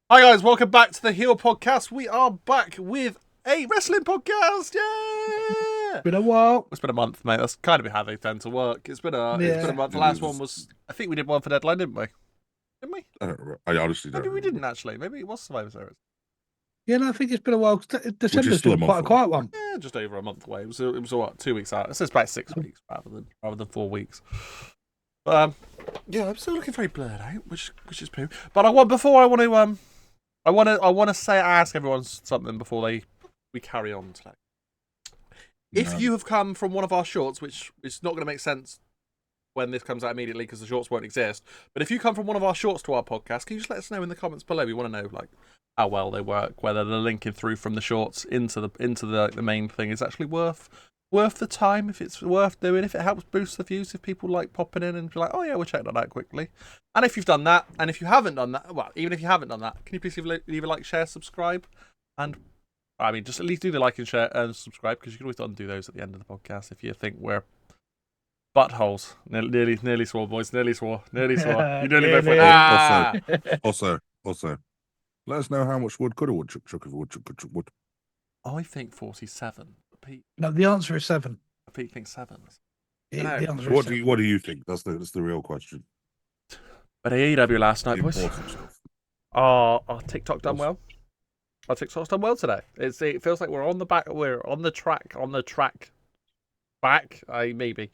Hi guys, welcome back to the Heel Podcast. We are back with a wrestling podcast. Yeah, Been a while. it's been a month, mate. That's kind of how they tend to work. It's been a month. The last one was, I think we did one for Deadline, didn't we? Didn't we? I honestly don't. Maybe we didn't actually. Maybe it was Survivor Series. Yeah, no, I think it's been a while. December's still a been month quite a away. quiet one. Yeah, just over a month away. It was what, 2 weeks out. It says about 6 weeks rather than 4 weeks. But yeah, I'm still looking very blurred out, which is poo. But I want to ask everyone something before we carry on today. If you have come from one of our shorts, which is not going to make sense when this comes out immediately because the shorts won't exist, but if you come from one of our shorts to our podcast, can you just let us know in the comments below? We want to know how well they work, whether the linking through from the shorts into the main thing is actually worth the time, if it's worth doing, if it helps boost the views, if people like popping in and be like, oh yeah, we'll check that out quickly. And if you've done that, and if you haven't done that, well, even if you haven't done that, can you please leave a like, share, subscribe, and I mean, just at least do the like and share and subscribe, because you can always undo those at the end of the podcast if you think we're buttholes. Nearly swore, boys. Nearly swore. You nearly went for it. Also, let us know how much wood could a woodchuck chuck if a woodchuck could chuck wood. I think 47. Pete, No, the answer is 7. Pete thinks 7. The answer is What 7. do you think? That's the real question. But AEW last night, boys. Our TikTok done well. Our TikTok's done well today. It feels like we're on the track back. Maybe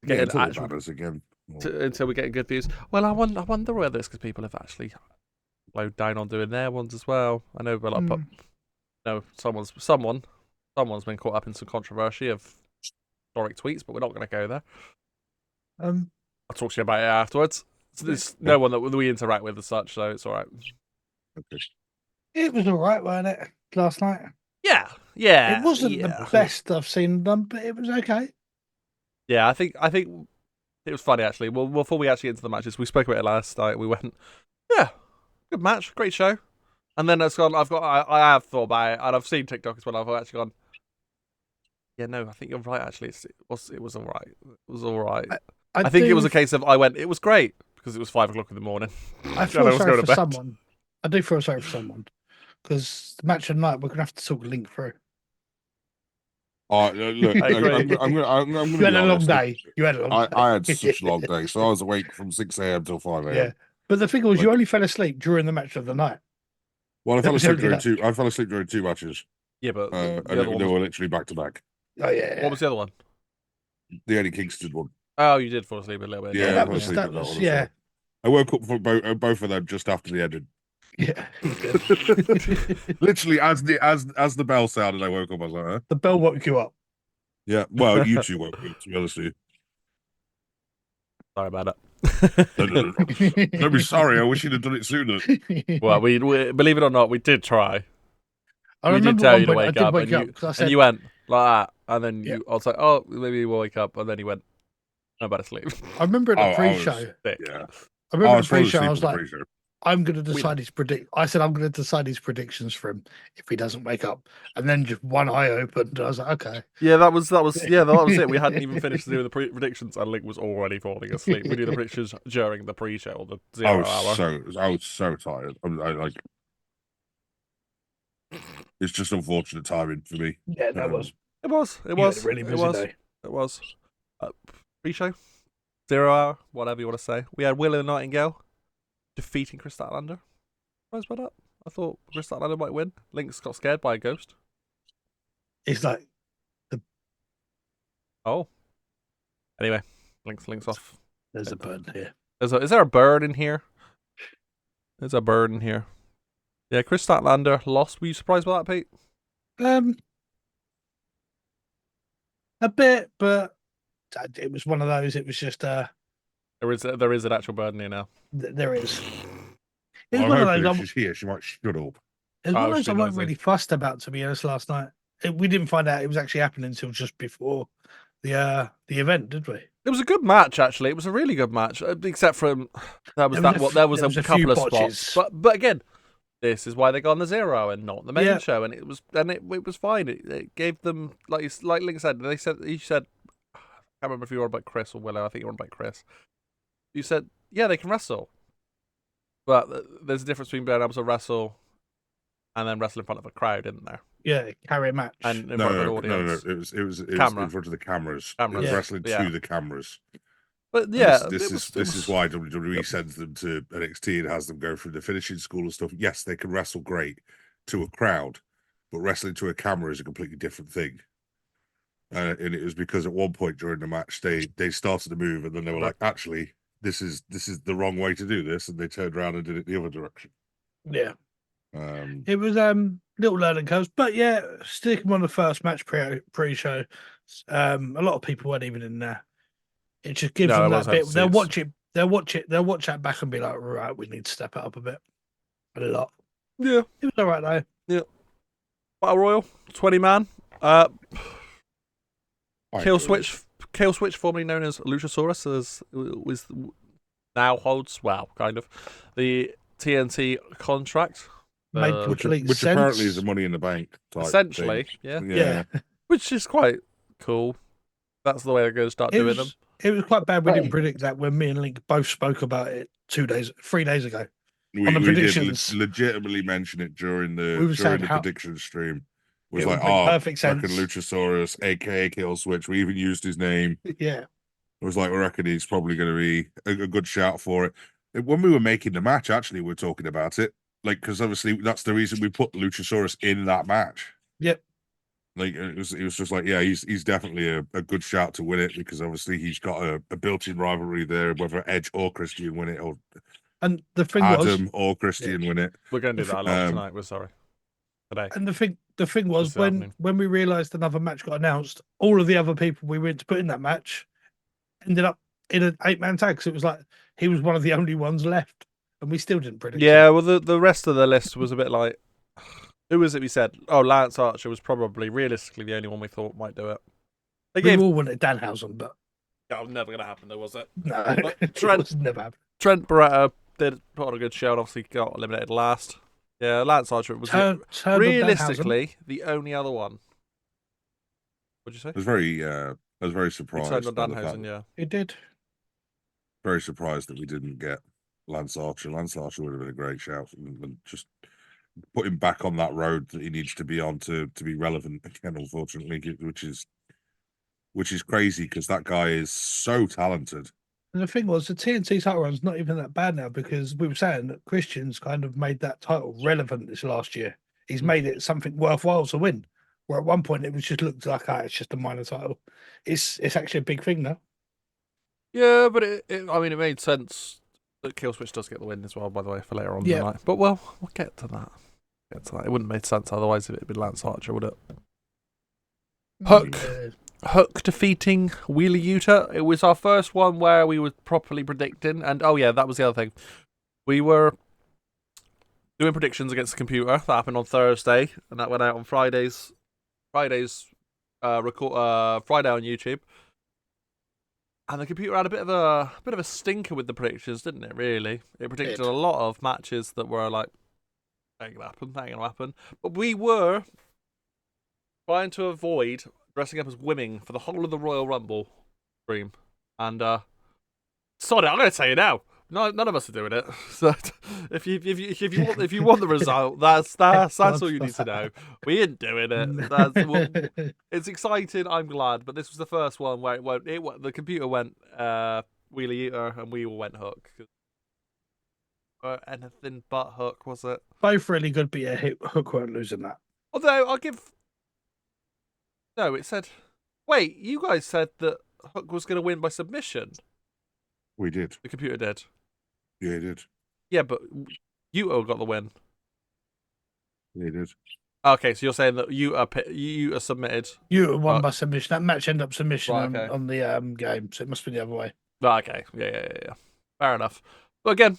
Getting again. Until we get good views. Well, I wonder whether it's because people have actually slowed down on doing their ones as well. I know, but someone's been caught up in some controversy of historic tweets, but we're not going to go there. I'll talk to you about it afterwards. So there's no one that we interact with as such, so it's all right. Okay. It was all right, wasn't it, last night? Yeah. It wasn't the best I've seen them, but it was okay. Yeah, I think it was funny actually. Well, before we actually get into the matches, we spoke about it last night. We went, yeah, good match, great show. And then I have thought about it, and I've seen TikTok as well. I've actually gone, yeah, no, I think you're right. Actually, it was all right. It was all right. I think it was a case of it was great because it was 5 o'clock in the morning. I feel sorry for someone. I do feel sorry for someone because the match of the night we're gonna have to talk link through. Look, I'm gonna You had a long day. I had such a long day, so I was awake from 6 a.m. till 5 a.m. Yeah, but the thing was, you only fell asleep during the match of the night. Well, I fell asleep during 2 matches. Yeah, but they were literally back to back. Oh yeah. What was the other one? The Eddie Kingston one. Oh, you did fall asleep a little bit. Yeah, that was yeah. I woke up for both of them just after the ending. Yeah. Literally, as the bell sounded, I woke up. I was like, huh? The bell woke you up. Yeah. Well, you two woke me up, to be honest with you. Sorry about it. No. Don't be sorry. I wish you'd have done it sooner. Well, we believe it or not, we did try. We did tell you to wake up, and you went like that, and then I was like, oh, maybe you will wake up, and then you went, I'm about to sleep. I remember at the pre-show. Yeah. I remember at the pre-show. I was like, I'm going to decide I said I'm going to decide his predictions for him if he doesn't wake up, and then just one eye opened. I was like, okay. Yeah, that was it. We hadn't even finished doing the predictions, and Link was already falling asleep. We did the predictions during the pre-show or the 0 hour. I was so tired. It's just unfortunate timing for me. Yeah, that was. It was. Really busy day. It was. Pre-show, 0 hour, whatever you want to say. We had Willow Nightingale defeating Chris Statlander. Surprised by that. I thought Chris Statlander might win. Link's got scared by a ghost. It's like Oh. Anyway, Link's off. There's a bird here. Is there a bird in here? There's a bird in here. Yeah, Chris Statlander lost. Were you surprised by that, Pete? A bit, but it was one of those. It was just There is an actual bird in here now. There is. It's one of those. She's here. She might shut up. It's one of those I wasn't really fussed about, to be honest. Last night, we didn't find out it was actually happening until just before the event, did we? It was a good match, actually. It was a really good match, except for there was a couple of spots. But again, this is why they got on the 0 and not the main show, and it was fine. It gave them like Link said. He said, I can't remember if you were on about Chris or Willow. I think you were on about Chris. You said, yeah, they can wrestle. But there's a difference between being able to wrestle and then wrestle in front of a crowd, isn't there? Yeah, carry a match. And in front of an audience. No. It was in front of the cameras. It was Yeah. wrestling to the cameras. But yeah, this is why WWE sends them to NXT and has them go through the finishing school and stuff. Yes, they can wrestle great to a crowd, but wrestling to a camera is a completely different thing. And it was because at one point during the match they started to move and then they were like, actually, this is the wrong way to do this, and they turned around and did it the other direction. Yeah. It was little learning curves, but yeah, sticking on the first match pre-show, a lot of people weren't even in there. It just gives them that bit. They'll watch that back and be like, right, we need to step it up a bit. A lot. Yeah. It was all right though. Yeah. Battle Royal, 20-man. Kill Switch, formerly known as Luchasaurus, now holds, kind of, the TNT contract. Made complete which sense. Apparently is a Money in the Bank type essentially thing. Yeah. Which is quite cool. That's the way they're going to start doing them. It was quite bad we didn't predict that when me and Link both spoke about it 3 days ago. We did legitimately mention it during the prediction stream. It was like, perfect sense. Luchasaurus, aka Kill Switch. We even used his name. Yeah. It was like, we reckon he's probably going to be a good shout for it. When we were making the match, actually, we were talking about it. Like, because obviously that's the reason we put Luchasaurus in that match. Yep. Like, it was just like, yeah, he's definitely a good shout to win it, because obviously he's got a built-in rivalry there, whether Edge or Christian win it, or the thing Adam or Christian win it. We're going to do that a lot tonight. We're sorry. Today. And the thing was when we realised another match got announced, all of the other people we went to put in that match ended up in an 8-man tag. So it was like he was one of the only ones left, and we still didn't predict. Yeah, well, the rest of the list was a bit like, who was it we said? Oh, Lance Archer was probably, realistically, the only one we thought might do it. We all wanted Danhausen, but... that was never going to happen, though, was it? No, it was never happened. Trent Beretta did put on a good show, and obviously got eliminated last. Yeah, Lance Archer was realistically the only other one. What'd you say? I was very surprised. He turned on Danhausen, yeah. He did. Very surprised that we didn't get Lance Archer. Lance Archer would have been a great shout, and just put him back on that road that he needs to be on to be relevant again, unfortunately, which is crazy, because that guy is so talented. And the thing was, the TNT title run's not even that bad now, because we were saying that Christian's kind of made that title relevant this last year. He's made it something worthwhile to win. Where at one point it was just looked like, it's just a minor title. It's actually a big thing now. Yeah, but it made sense that Killswitch does get the win as well, by the way, for later on in the night. But we'll get to that. It wouldn't have made sense otherwise if it had been Lance Archer, would it? Hook defeating Wheeler Yuta. It was our first one where we were properly predicting, and that was the other thing. We were doing predictions against the computer. That happened on Thursday, and that went out on Fridays. Friday on YouTube. And the computer had a bit of a stinker with the predictions, didn't it? Really, it predicted a lot of matches that were like, that ain't gonna happen. But we were trying to avoid dressing up as women for the whole of the Royal Rumble stream. And sorry, I'm going to tell you now, none of us are doing it. So if you want the result, that's all you need to know. We ain't doing it. It's exciting. I'm glad, but this was the first one where the computer went Wheeler Yuta and we all went Hook. Anything but Hook, was it? Both really good, but yeah, Hook weren't losing that. Although I'll give. No, it said. Wait, you guys said that Hook was going to win by submission. We did. The computer did. Yeah, he did. Yeah, but Yuta got the win. Yeah, he did. Okay, so you're saying that Yuta submitted. Yuta won by submission. That match ended up submission on the game, so it must be the other way. Okay, yeah. Fair enough. But again,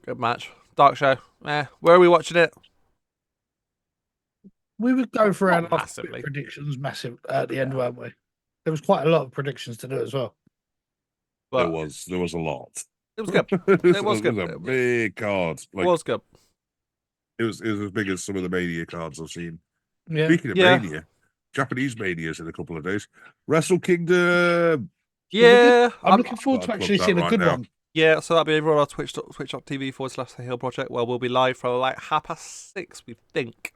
good match. Dark show. Where are we watching it? We would go for our massively predictions at the end, weren't we? There was quite a lot of predictions to do as well. But there was a lot. It was good. It was good. It was a big card. It was good. It was as big as some of the Mania cards I've seen. Yeah. Speaking of Mania, Japanese Mania's in a couple of days. Wrestle Kingdom. Yeah, I'm looking forward to actually seeing a good one. Yeah, so that'll be over on our twitch.tv/The Hill Project, where we'll be live for like 6:30, we think.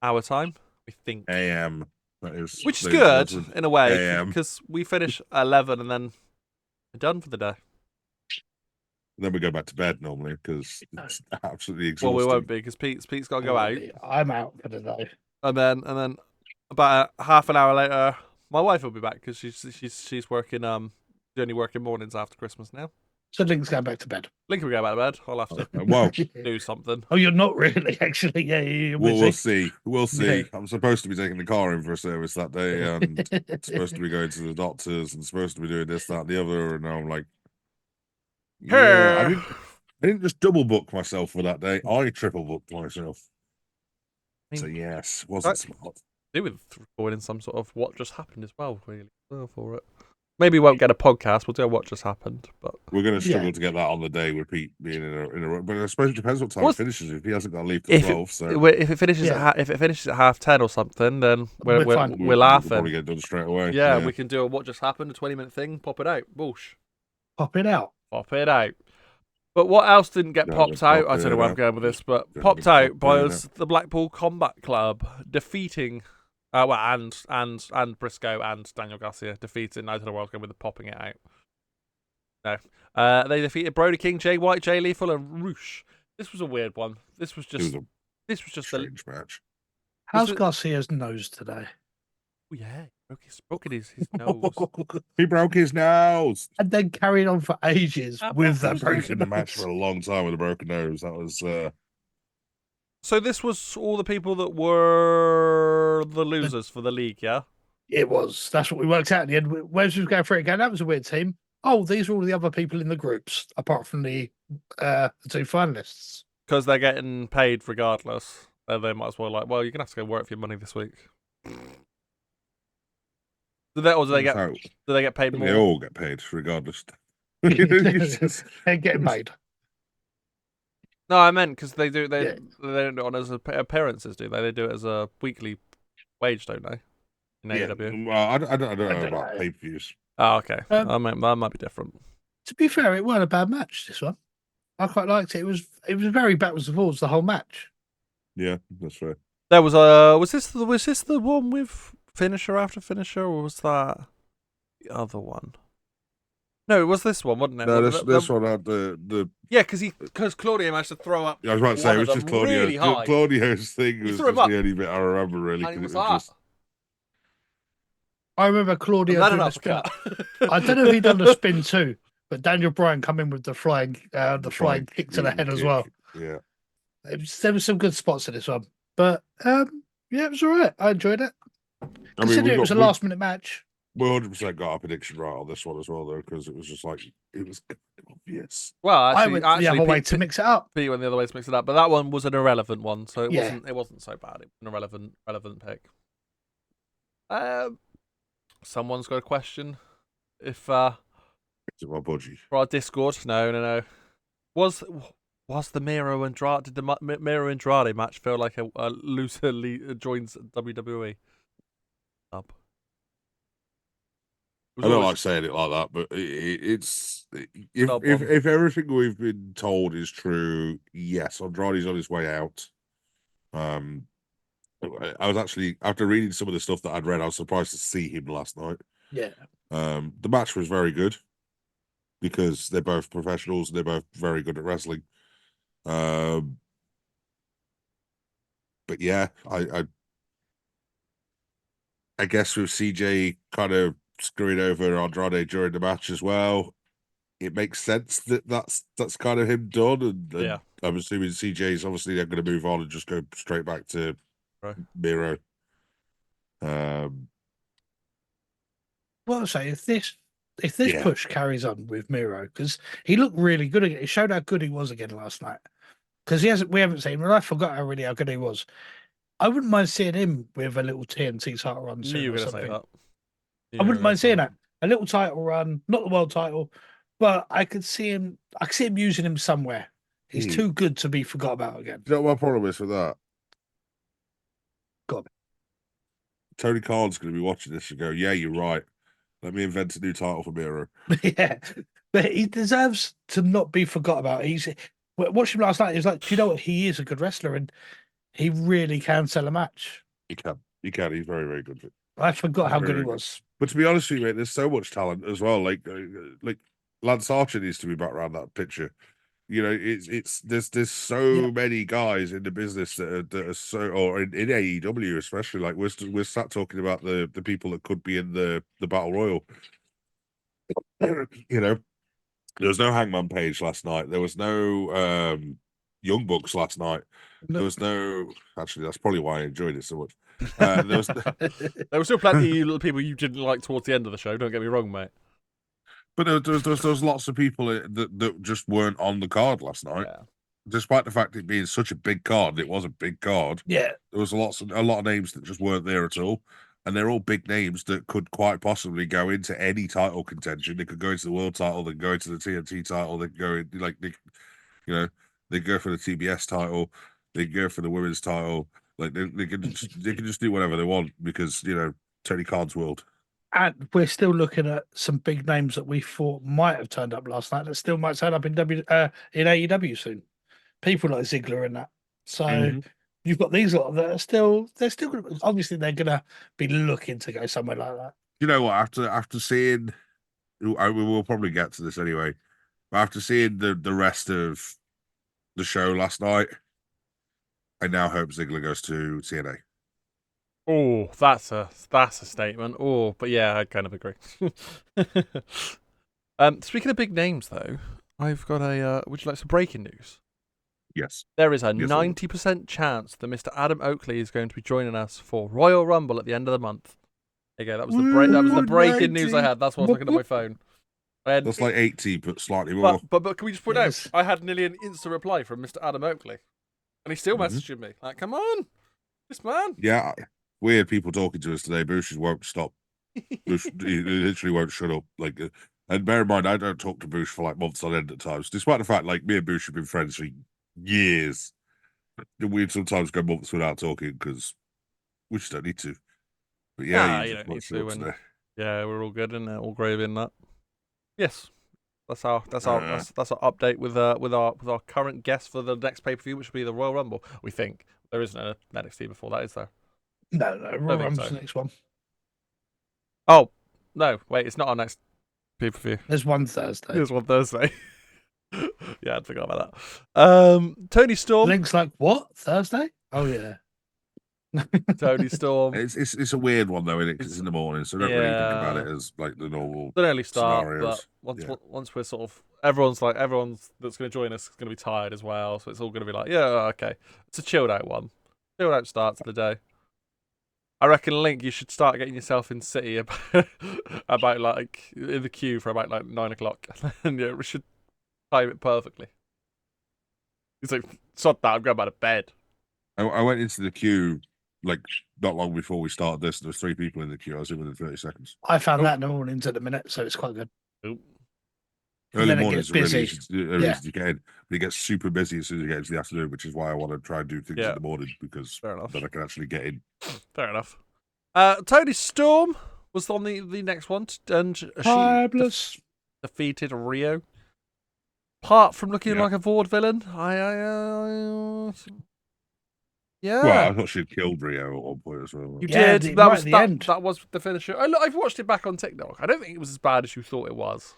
Our time, we think. AM. That is, which is good in a way, because we finish at 11 and then we're done for the day. Then we go back to bed normally because it's absolutely exhausting. Well, we won't be because Pete's got to go out. I'm out for the day. And then about half an hour later, my wife will be back because she's working. She's only working mornings after Christmas now. So Link's going back to bed. Link will go back to bed. I'll have to well do something. Oh, you're not really, actually. Yeah, we'll see. We'll see. Yeah. I'm supposed to be taking the car in for a service that day, and supposed to be going to the doctors, and supposed to be doing this, that, and the other. And now I'm like, yeah, I didn't just double book myself for that day. I triple booked myself. So yes, wasn't smart. Do with recording some sort of what just happened as well, really. For it. Maybe we won't get a podcast. We'll do what just happened, but we're going to struggle to get that on the day with Pete being in a. But I suppose it depends what time it finishes. If he hasn't got to leave till 12, so if it finishes at 10:30 or something, then we're laughing. We'll probably get done straight away. Yeah, we can do a what just happened, a 20-minute thing. Pop it out, boosh. Pop it out. But what else didn't get popped out? I don't know where I'm going with this, but popped out was the Blackpool Combat Club defeating. And Briscoe and Daniel Garcia defeated Night of the World, going with the popping it out. No. They defeated Brody King, Jay White, Jay Lethal, and Roosh. This was a weird one. This was just a strange match. How's Garcia's nose today? Oh yeah, he broke his nose. He broke his nose. And then carried on for ages with that broken nose. The match for a long time with a broken nose. That was So this was all the people that were the losers for the league, yeah? It was. That's what we worked out in the end. Wes was going for it again. That was a weird team. Oh, these are all the other people in the groups, apart from the two finalists. Because they're getting paid regardless. They might as well you're going to have to go work for your money this week. Do they get paid more? They all get paid regardless. They're getting paid. No, I meant because they don't do it on as appearances, do they? They do it as a weekly wage, don't they? In AEW. Well, I don't know about pay-per-views. Oh, okay. That might be different. To be fair, it wasn't a bad match, this one. I quite liked it. It was very backwards and forwards the whole match. Yeah, that's fair. There was was this the one with finisher after finisher, or was that the other one? No, it was this one, wasn't it? No, this one had the yeah, because Claudio managed to throw up. I was about to say it was just Claudio. Really high. Claudio's thing was just the only bit I remember really. And it was just... I remember Claudio doing the spin. I don't know if he'd done the spin too, but Daniel Bryan come in with the flying kick to the head as well. Yeah, there was some good spots in this one, but yeah, it was all right. I enjoyed it. Considering it was a last-minute match. We 100% got our prediction right on this one as well, though, because it was just like it was obvious. Well, I went the other way to mix it up. Pete went the other way to mix it up, but that one was an irrelevant one, so it wasn't so bad. It was an irrelevant pick. Someone's got a question. If is it my budgie? For our Discord, no. Was the Miro Andrade did the Miro Andrade match feel like a loser joins WWE? Up. I don't like saying it like that, but it's if everything we've been told is true, yes, Andrade's on his way out. I was actually, after reading some of the stuff that I'd read, I was surprised to see him last night. Yeah. The match was very good because they're both professionals and they're both very good at wrestling. But yeah, I guess with CJ kind of screwing over Andrade during the match as well, it makes sense that that's kind of him done. And I'm assuming CJ's obviously they're going to move on and just go straight back to Miro. Well, I'll say if this push carries on with Miro, because he looked really good again. It showed how good he was again last night. Because we haven't seen him, and I forgot how good he was. I wouldn't mind seeing him with a little TNT title run. You were going to say that. I wouldn't mind seeing that. A little title run, not the world title, but I could see him using him somewhere. He's too good to be forgot about again. Do you know what my problem is with that? God. Tony Khan's going to be watching this and go, yeah, you're right. Let me invent a new title for Miro. Yeah. But he deserves to not be forgot about. Watching him last night, he was like, do you know what? He is a good wrestler and he really can sell a match. He can. He can. He's very, very good. I forgot how good he was. But to be honest with you, mate, there's so much talent as well. Like Lance Archer needs to be back around that picture. You know, there's so many guys in the business that are so, or in AEW especially. Like we're sat talking about the people that could be in the Battle Royal. You know, there was no Hangman Page last night. There was no Young Bucks last night. There was no. Actually, that's probably why I enjoyed it so much. There were still plenty of people you didn't like towards the end of the show. Don't get me wrong, mate. But there was lots of people that just weren't on the card last night. Yeah. Despite the fact it being such a big card, it was a big card. Yeah, there was a lot of names that just weren't there at all, and they're all big names that could quite possibly go into any title contention. They could go into the world title, they could go into the TNT title, they could go in, they go for the TBS title, they could go for the women's title. Like they can just do whatever they want because Tony Khan's world. And we're still looking at some big names that we thought might have turned up last night that still might turn up in AEW soon. People like Ziggler and that. So you've got these lot that are they're still gonna, obviously they're gonna be looking to go somewhere like that. You know what? After seeing, we will probably get to this anyway. But after seeing the rest of the show last night, I now hope Ziggler goes to TNA. Oh, that's a statement. Oh, but yeah, I kind of agree. Speaking of big names, though, I've got a. Would you like some breaking news? Yes. There is a 90% chance that Mr. Adam Oakley is going to be joining us for Royal Rumble at the end of the month. There you go. That was the breaking news I had. That's why I was looking at my phone. That's like 80, but slightly more. But can we just point out? I had nearly an instant reply from Mr. Adam Oakley, and he's still messaging me like, "Come on, this man." Yeah. Weird people talking to us today. Bush won't stop. Bush he literally won't shut up. Like, and bear in mind, I don't talk to Bush for like months on end at times, despite the fact like me and Bush have been friends for years. We'd sometimes go months without talking because we just don't need to. But yeah, you don't need to. Yeah, we're all good and all gravy in that. Yes, that's our update with our current guest for the next pay-per-view, which will be the Royal Rumble. We think there isn't an NXT before that, is there? No, Royal Rumble's the next one. Oh, no, wait, it's not our next pay-per-view. There's one Thursday. There's one Thursday. Yeah, I'd forgot about that. Tony Storm. Link's like, what? Thursday? Oh, yeah. Tony Storm. It's a weird one, though, it's in the morning, so don't really think about it as like the normal It's an early start, scenarios. But once we're sort of... Everyone's that's going to join us is going to be tired as well, so it's all going to be like, yeah, okay. It's a chilled out one. Chilled out start to the day. I reckon, Link, you should start getting yourself in City about like in the queue for about like 9 o'clock, and we should time it perfectly. He's like, sod that, I'm going back to bed. I went into the queue like not long before we started this. There was 3 people in the queue. I was in within 30 seconds. I found that in the mornings at the minute, so it's quite good. Early mornings are really easy to get in, but it gets super busy as soon as you get into the afternoon, which is why I want to try and do things in the morning because then I can actually get in. Fair enough. Tony Storm was on the next one, and she defeated Rio. Apart from looking like a vaudevillain, yeah. Well, I thought she'd killed Rio at one point as well. You did. That was the finisher. I've watched it back on TikTok. I don't think it was as bad as you thought it was.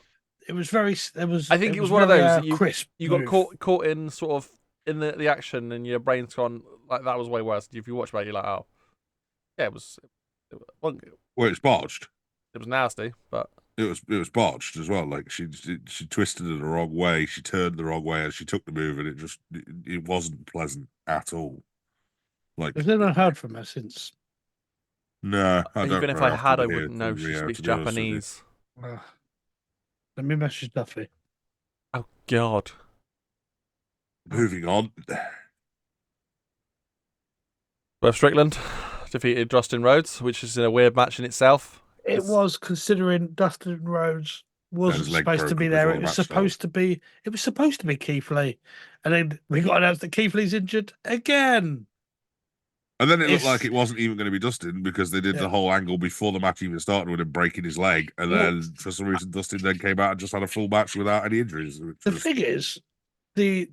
It was very. I think it was one of those. Crisp. You got caught in sort of in the action, and your brain's gone like that was way worse. If you watch back, you're like, oh, yeah, it was. Well, it's botched. It was nasty, but it was botched as well. Like she twisted it the wrong way, she turned the wrong way, and she took the move, and it wasn't pleasant at all. Like I've never heard from her since. No, I don't. Even if I had, I wouldn't know she speaks Japanese. Let me message Duffy. Oh God. Moving on. Swerve Strickland defeated Dustin Rhodes, which is a weird match in itself. It was, considering Dustin Rhodes wasn't supposed to be there. It was supposed to be. It was supposed to be Keith Lee, and then we got announced that Keith Lee's injured again. And then it looked like it wasn't even going to be Dustin because they did the whole angle before the match even started with him breaking his leg. And then for some reason, Dustin then came out and just had a full match without any injuries. The thing is, the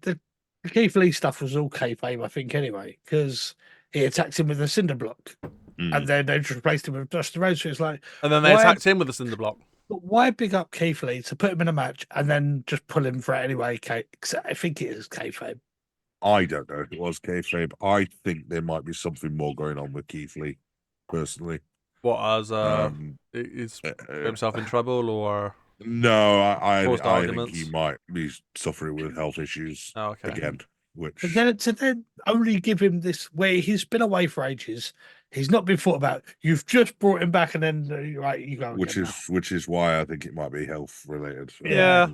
Keith Lee stuff was all kayfabe, I think, anyway, because he attacked him with a cinder block. And then they just replaced him with Dustin Rhodes. So it's like, and then they attacked him with a cinder block. But why big up Keith Lee to put him in a match and then just pull him for it anyway? I think it is kayfabe. I don't know if it was kayfabe. I think there might be something more going on with Keith Lee, personally. What, as is himself in trouble, or? No, I think he might be suffering with health issues again. Which to then only give him this where he's been away for ages, he's not been thought about. You've just brought him back, and then you go. Which is why I think it might be health related. Yeah.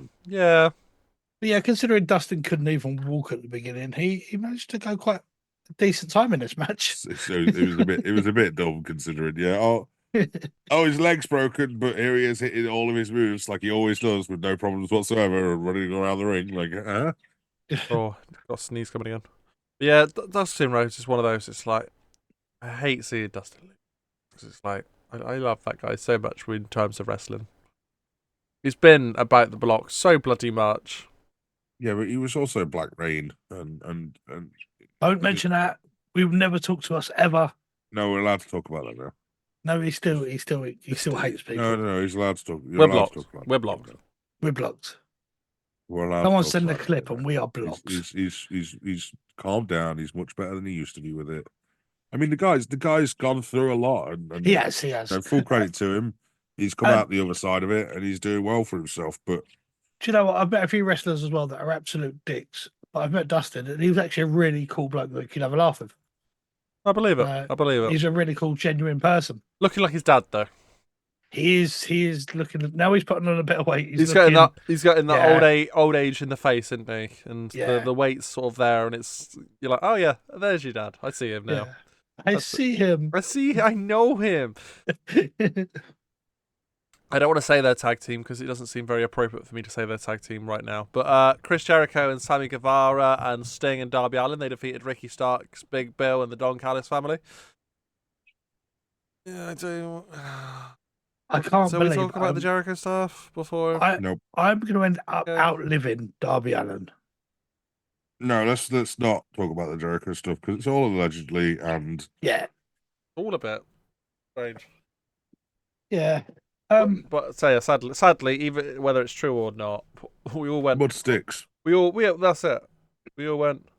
But yeah, considering Dustin couldn't even walk at the beginning, he managed to go quite a decent time in this match. So it was a bit dumb considering. Yeah. Oh, his leg's broken, but here he is hitting all of his moves like he always does with no problems whatsoever, and running around the ring like. Oh, got a sneeze coming again. But yeah, Dustin Rhodes is one of those. It's like I hate seeing Dustin lose because it's like I love that guy so much in terms of wrestling. He's been about the block so bloody much. Yeah, but he was also Black Rain, and don't mention that. We will never talk to us ever. No, we're allowed to talk about that now. No, he still hates people. No, he's allowed to talk. We're blocked. We're blocked. We're blocked. Someone send a clip and we are blocked. He's calmed down. He's much better than he used to be with it. I mean, the guy's gone through a lot, and he has. Full credit to him. He's come out the other side of it, and he's doing well for himself. But do you know what? I've met a few wrestlers as well that are absolute dicks. But I've met Dustin, and he was actually a really cool bloke that you could have a laugh with. I believe it. He's a really cool, genuine person. Looking like his dad, though. He is looking. Now he's putting on a bit of weight. He's getting that old age in the face, isn't he? And the weight's sort of there, and you're like, oh yeah, there's your dad. I see him now. I see him. I know him. I don't want to say their tag team because it doesn't seem very appropriate for me to say their tag team right now. But Chris Jericho and Sammy Guevara and Sting and Darby Allin, they defeated Ricky Starks, Big Bill, and the Don Callis family. Yeah, I do. I can't believe. So we talk about the Jericho stuff before? Nope. I'm going to end up outliving Darby Allin. No, let's not talk about the Jericho stuff because it's all allegedly and all a bit strange. Yeah. But sadly, even whether it's true or not, we all went. Mud sticks. That's it. We all went.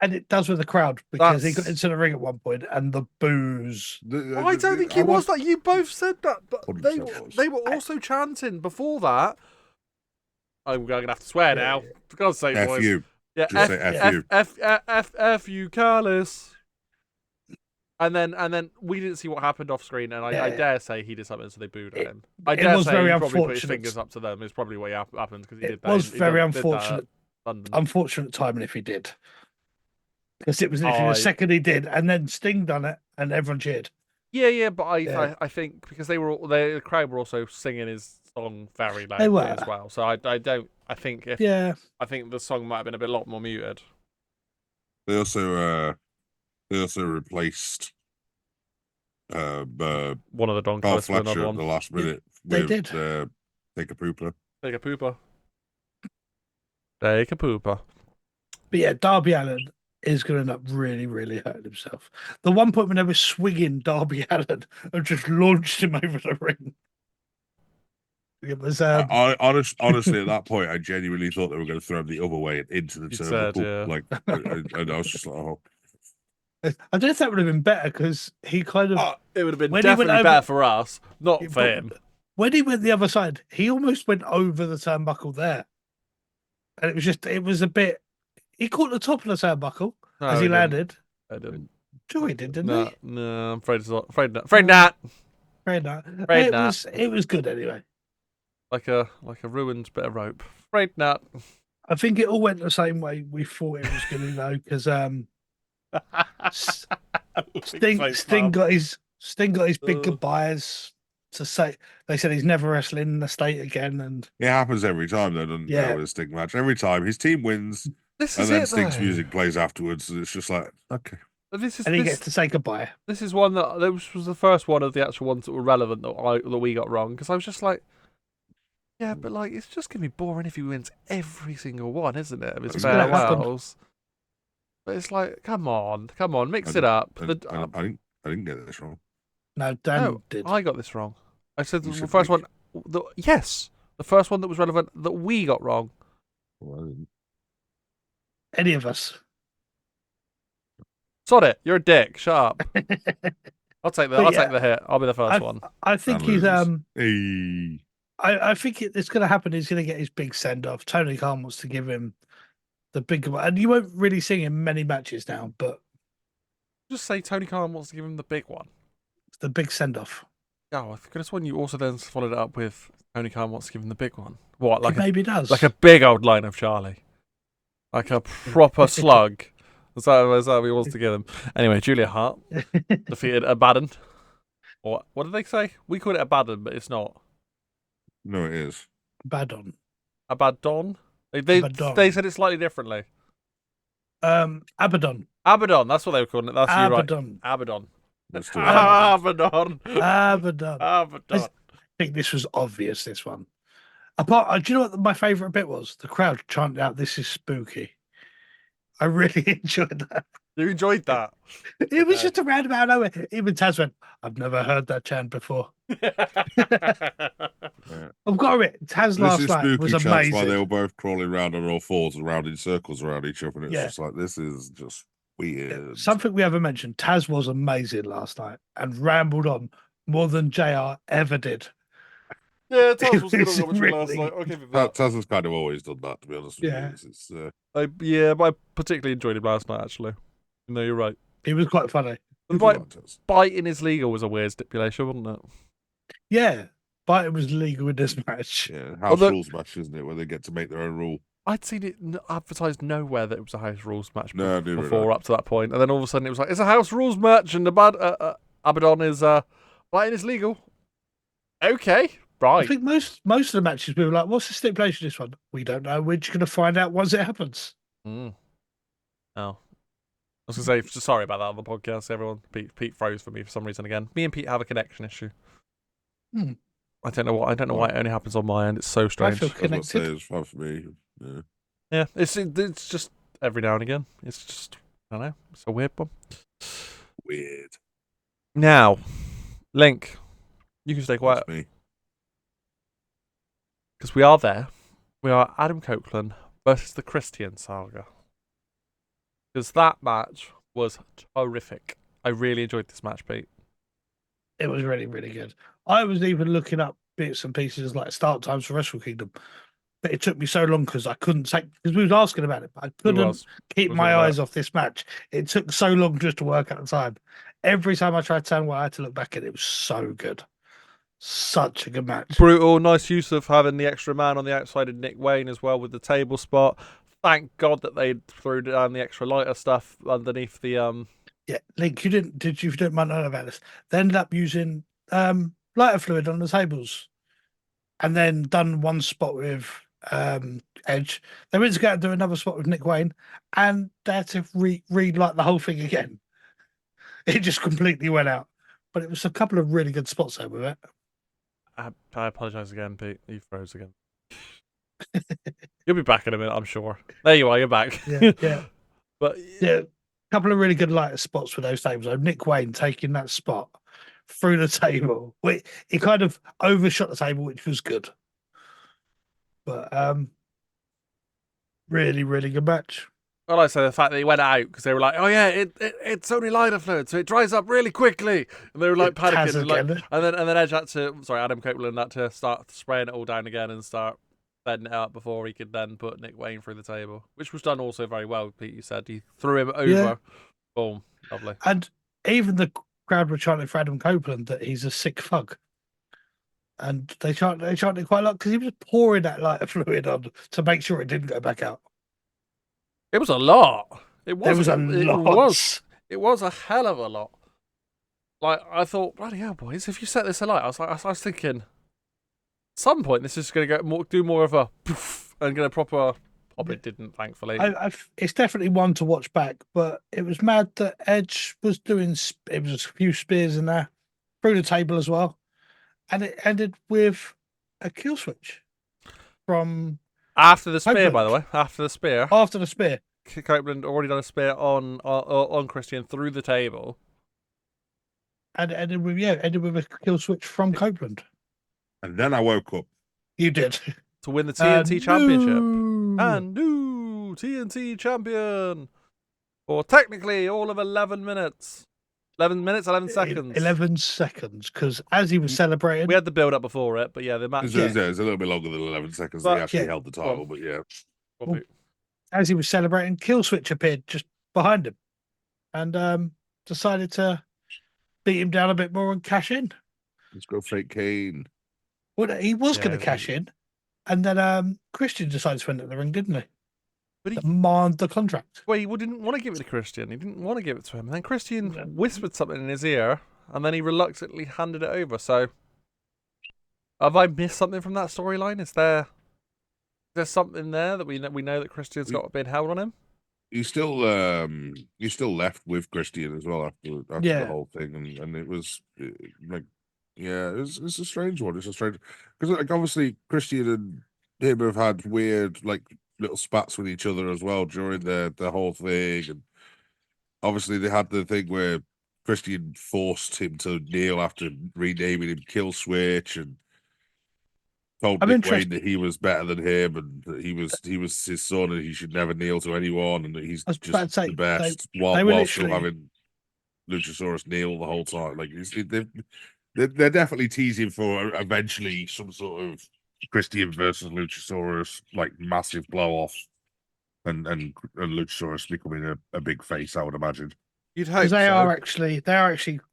And it does with the crowd because he got into the ring at one point and the boos. I don't think he was that. You both said that, but they were also chanting before that. I'm going to have to swear now. For God's sake, boys. F you. Yeah, just say F you. F you, Carlos. And then we didn't see what happened off screen, and I dare say he did something, so they booed at him. I dare say he probably put his fingers up to them. It's probably what happened because he did that. It was very unfortunate. Unfortunate timing if he did. Because it was literally the second he did, and then Sting done it, and everyone cheered. Yeah, but I think because the crowd were also singing his song very loudly as well. So I think the song might have been a lot more muted. They also replaced one of the Don Carl Callis with another one at the last minute with Take a Pooper. Take a Pooper. Take a Pooper. But yeah, Darby Allin is going to end up really, really hurting himself. The one point when they were swinging Darby Allin and just launched him over the ring. It was honestly at that point I genuinely thought they were going to throw him the other way into the turnbuckle. And I was just like, oh. I don't know if that would have been better because he kind of. It would have been definitely better for us, not for him. When he went the other side, he almost went over the turnbuckle there, and it was a bit. He caught the top of the turnbuckle as he landed. I didn't. Joey did, didn't he? No, I'm afraid not. Afraid not. It was good anyway. Like a ruined bit of rope. Afraid not. I think it all went the same way we thought it was going to go because Sting got his big goodbyes to say. They said he's never wrestling in the state again, and it happens every time though, doesn't it? With a Sting match, every time his team wins, and then Sting's music plays afterwards, and it's just like, okay. he gets to say goodbye. This is one this was the first one of the actual ones that were relevant that we got wrong, because I was just like, yeah, but like it's just gonna be boring if he wins every single one, isn't it? Of his farewells. But it's like, come on, mix it up. I didn't get this wrong. No, Dan did. I got this wrong. I said the first one. Yes, the first one that was relevant that we got wrong. Well, I didn't. Any of us. Sod it, you're a dick. Shut up. I'll take the hit. I'll be the first one. I think he's Hey. I think it's going to happen. He's going to get his big send off. Tony Khan wants to give him the big one, and you won't really see him in many matches now. But just say Tony Khan wants to give him the big one. It's the big send off. Oh, I could have sworn you also then followed it up with Tony Khan wants to give him the big one. What? Like maybe does. Like a big old line of Charlie. Like a proper slug. Is that what he wants to give him? Anyway, Julia Hart defeated Abaddon. Or what did they say? We called it Abaddon, but it's not. No, it is. Abaddon. Abaddon? They said it slightly differently. Abaddon. Abaddon, that's what they were calling it. That's Abaddon. Right. Abaddon. Let's do it. Abaddon. Abaddon. Abaddon. I think this was obvious, this one. Do you know what my favourite bit was? The crowd chanting out, "This is spooky." I really enjoyed that. You enjoyed that? It was just a roundabout nowhere. Even Taz went, "I've never heard that chant before." I've got to admit, Taz last night was amazing. While they were both crawling around on all fours, around in circles around each other, and it's just like, this is just weird. Yeah. Something we haven't mentioned, Taz was amazing last night and rambled on more than JR ever did. Yeah, Taz was good on commentary last night. I'll give him that. Taz has kind of always done that, to be honest with you. But I particularly enjoyed him last night, actually. No, you're right. He was quite funny. Biting his legal was a weird stipulation, wasn't it? Yeah, biting was legal in this match. Yeah, house rules match, isn't it? Where they get to make their own rule. I'd seen it advertised nowhere that it was a house rules match before up to that point, and then all of a sudden it was like, it's a house rules match, and Abaddon is biting his legal. Okay. Right. I think most of the matches we were like, what's the stipulation of this one? We don't know. We're just going to find out once it happens. Oh. I was going to say, sorry about that on the podcast, everyone. Pete froze for me for some reason again. Me and Pete have a connection issue. I don't know why it only happens on my end. It's so strange. I feel connected. It's fine for me. Yeah, it's just every now and again. It's just, I don't know. It's a weird one. Weird. Now, Link, you can stay quiet. That's me. Because we are there. We are Adam Copeland versus the Christian Saga. Because that match was terrific. I really enjoyed this match, Pete. It was really, really good. I was even looking up bits and pieces like start times for Wrestle Kingdom. But it took me so long because I couldn't take, because we was asking about it. But I couldn't keep my eyes off this match. It took so long just to work at the time. Every time I tried to turn, I had to look back at it. It was so good. Such a good match. Brutal. Nice use of having the extra man on the outside of Nick Wayne as well with the table spot. Thank God that they threw down the extra lighter stuff underneath the Yeah, Link, you don't mind knowing about this. They ended up using lighter fluid on the tables, and then done one spot with Edge. They went to go and do another spot with Nick Wayne, and they had to relight the whole thing again. It just completely went out. But it was a couple of really good spots there with it. I apologise again, Pete. You froze again. You'll be back in a minute, I'm sure. There you are. You're back. Yeah. But yeah, a couple of really good lighter spots with those tables. So Nick Wayne taking that spot through the table. He kind of overshot the table, which was good. But really, really good match. Well, I say the fact that he went out because they were like, "Oh yeah, it's only lighter fluid, so it dries up really quickly," and they were like panicking, and then Edge had to, Adam Copeland had to start spraying it all down again and start bedding it up before he could then put Nick Wayne through the table, which was done also very well. Pete, you said he threw him over, yeah. Boom, lovely. And even the crowd were chanting for Adam Copeland that he's a sick fuck, and they chanted quite a lot because he was pouring that lighter fluid on to make sure it didn't go back out. It was a lot. It was a hell of a lot. Like, I thought, bloody hell, boys, if you set this alight, I was thinking, at some point this is going to do more of a poof and going to proper probably didn't, thankfully. It's definitely one to watch back, but it was mad that Edge was doing. It was a few spears in there through the table as well, and it ended with a kill switch from after the spear, Copeland. by the way. After the spear. Copeland already done a spear on Christian through the table. And it ended with a kill switch from Copeland. And then I woke up. You did. To win the TNT Championship. And new TNT champion. For technically all of 11 minutes. 11 minutes, 11 seconds. 11 seconds, because as he was celebrating... We had the build-up before it, but yeah, the match... It was a little bit longer than 11 seconds that he actually held the title, but yeah. Well, as he was celebrating, Killswitch appeared just behind him and decided to beat him down a bit more and cash in. Let's go fake Kane. Well, he was going to cash in, and then Christian decided to enter the ring, didn't he? But he demanded the contract. Well, he didn't want to give it to Christian. He didn't want to give it to him. And then Christian whispered something in his ear, and then he reluctantly handed it over. So, have I missed something from that storyline? Is there something there that we know that Christian's got a bid held on him? He's still left with Christian as well after the whole thing, and it was it's a strange one. It's a strange because obviously Christian and him have had weird little spats with each other as well during the whole thing, and obviously they had the thing where Christian forced him to kneel after renaming him Kill Switch and told Nick Wayne that he was better than him and that he was his son and he should never kneel to anyone and that he's just the best while still having Luchasaurus kneel the whole time. They're definitely teasing for eventually some sort of Christian versus Luchasaurus massive blow off and Luchasaurus becoming a big face, I would imagine. You'd hope they are actually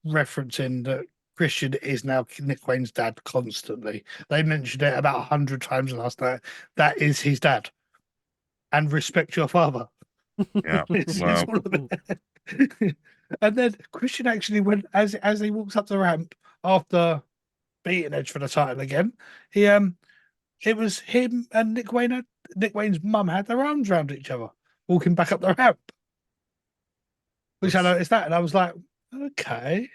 referencing that Christian is now Nick Wayne's dad constantly. They mentioned it about 100 times last night. That is his dad. And respect your father. Yeah. It's all of it. And then Christian actually went as he walks up the ramp after beating Edge for the title again. It was him and Nick Wayne. Nick Wayne's mum had their arms around each other, walking back up the ramp. Which I noticed that, and I was like, okay.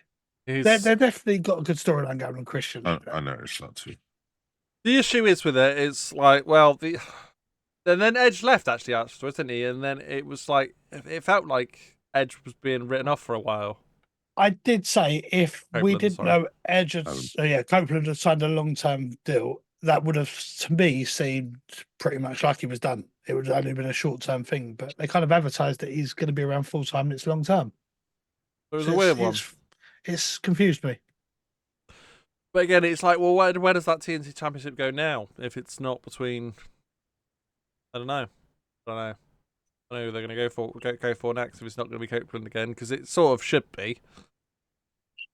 They're definitely got a good storyline going on Christian. I noticed that too. The issue is with it, it's and then Edge left actually afterwards, didn't he? And then it was it felt like Edge was being written off for a while. I did say if we didn't know Edge had, Copeland had signed a long-term deal, that would have, to me, seemed pretty much like he was done. It would have only been a short-term thing, but they kind of advertised that he's going to be around full-time and it's long-term. It was a weird one. It's confused me. But again, it's where does that TNT Championship go now? If it's not between, I don't know who they're going to go for next. If it's not going to be Copeland again, because it sort of should be.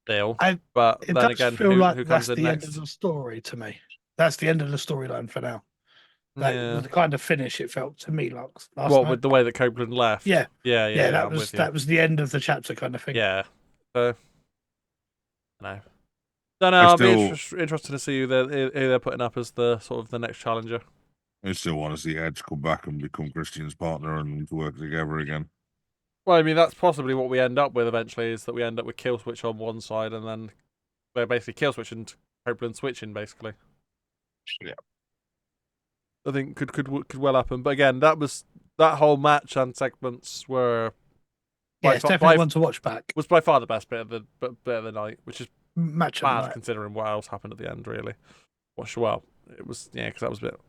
Still, but then again, who comes in next? That's the end of the story to me. That's the end of the storyline for now. That the kind of finish it felt to me last night. With the way that Copeland left? Yeah. That was the end of the chapter kind of thing. Yeah. So, no. I'll be interested to see who they're putting up as the sort of the next challenger. I still want to see Edge come back and become Christian's partner and work together again. Well, I mean, that's possibly what we end up with eventually, is that we end up with Killswitch on one side and then they're basically Killswitch and Copeland switching, basically. Yeah. I think could well happen. But again, that whole match and segments were... it's definitely one to watch back. Was by far the best bit of the night, which is match bad considering what else happened at the end, really. It was, because that was a bit...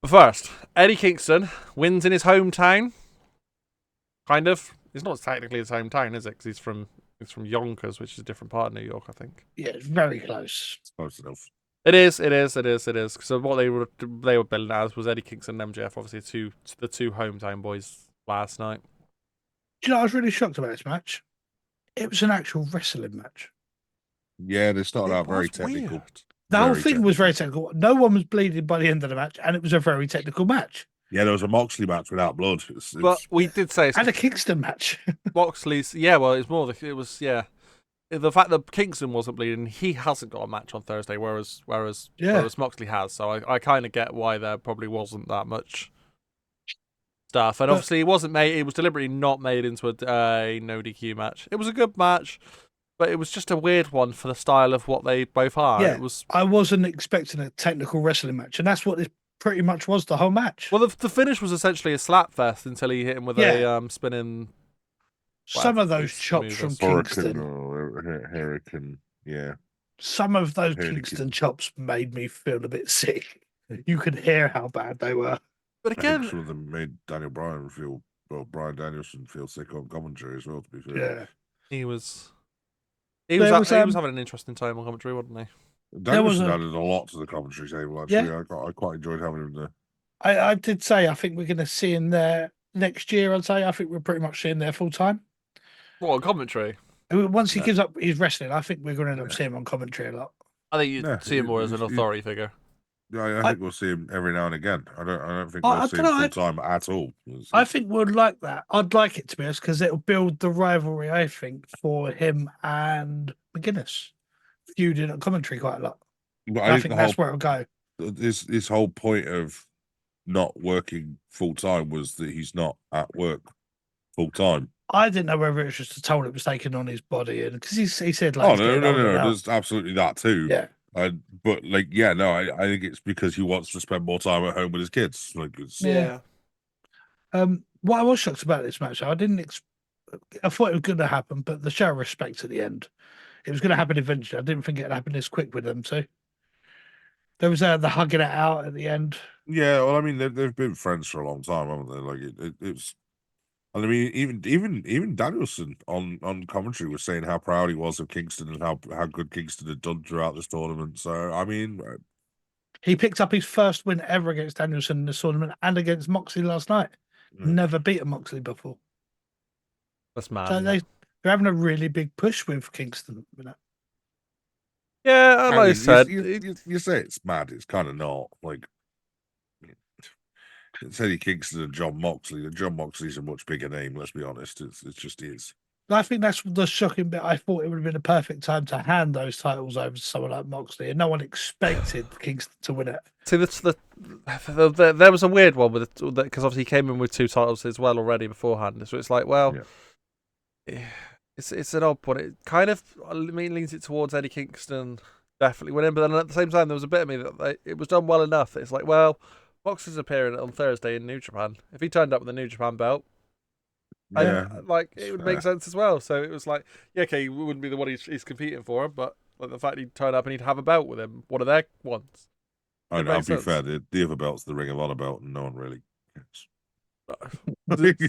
But first, Eddie Kingston wins in his hometown. Kind of. It's not technically his hometown, is it? Because he's from Yonkers, which is a different part of New York, I think. Yeah, it's very close. It's close enough. It is. So what they were billing as was Eddie Kingston and MJF, obviously the two hometown boys last night. Do you know, I was really shocked about this match. It was an actual wrestling match. Yeah, they started out very technical. Weird. The whole thing was very technical. No one was bleeding by the end of the match, and it was a very technical match. Yeah, there was a Moxley match without blood. But we did say... And a Kingston match. Moxley's... Yeah, well, it's more... It was, yeah. the fact that Kingston wasn't bleeding, he hasn't got a match on Thursday, whereas Moxley has. So I kind of get why there probably wasn't that much stuff. And obviously, it wasn't made. It was deliberately not made into a no DQ match. It was a good match, but it was just a weird one for the style of what they both are. Yeah, I wasn't expecting a technical wrestling match, and that's what this pretty much was the whole match. Well, the finish was essentially a slap fest until he hit him with a spinning. Some of those chops from Kingston. Hurricane, yeah. Some of those Kingston chops made me feel a bit sick. You could hear how bad they were. But again, some of them made Brian Danielson feel sick on commentary as well, to be fair. Yeah. He was having an interesting time on commentary, wasn't he? Danielson added a lot to the commentary table, actually. Yeah. I quite enjoyed having him there. I did say I think we're going to see him there next year, I'd say. I think we're pretty much seeing there full time. What, on commentary? Once he gives up his wrestling, I think we're going to end up seeing him on commentary a lot. I think you'd see him more as an authority figure. Yeah, I think we'll see him every now and again. I don't think we'll see him full time at all. I think we'd like that. I'd like it to be honest, because it'll build the rivalry, I think, for him and McGuinness feuding at commentary quite a lot. But I think that's where it'll go. This whole point of not working full time was that he's not at work full time. I didn't know whether it was just a toll it was taking on his body, and because he said like, no, there's absolutely that too. Yeah, but like, yeah, no, I think it's because he wants to spend more time at home with his kids. Like, yeah. What I was shocked about this match, I thought it was going to happen, but the show of respect at the end, it was going to happen eventually. I didn't think it'd happen this quick with them too. There was the hugging it out at the end. Yeah, well, I mean, they've been friends for a long time, haven't they? Like it's. I mean, even Danielson on commentary was saying how proud he was of Kingston and how good Kingston had done throughout this tournament. So, I mean, he picked up his first win ever against Danielson in this tournament and against Moxley last night. Yeah. Never beaten Moxley before. That's mad. So they're having a really big push with Kingston. Yeah, like I said, you say it's mad. It's kind of not. Like, it's Eddie Kingston and John Moxley. And John Moxley's a much bigger name, let's be honest. It just is. I think that's the shocking bit. I thought it would have been a perfect time to hand those titles over to someone like Moxley, and no one expected Kingston to win it. See, there was a weird one with it, because obviously he came in with 2 titles as well already beforehand. So it's like, well, it's an odd one. It kind of leans it towards Eddie Kingston definitely winning, but then at the same time, there was a bit of me that it was done well enough that it's like, well, Moxley's appearing on Thursday in New Japan. If he turned up with a New Japan belt, it would make sense as well. So it was like, yeah, okay, he wouldn't be the one he's competing for, but like the fact he'd turn up and he'd have a belt with him, one of their ones. I'll be fair, the other belt's the Ring of Honor belt, and no one really cares.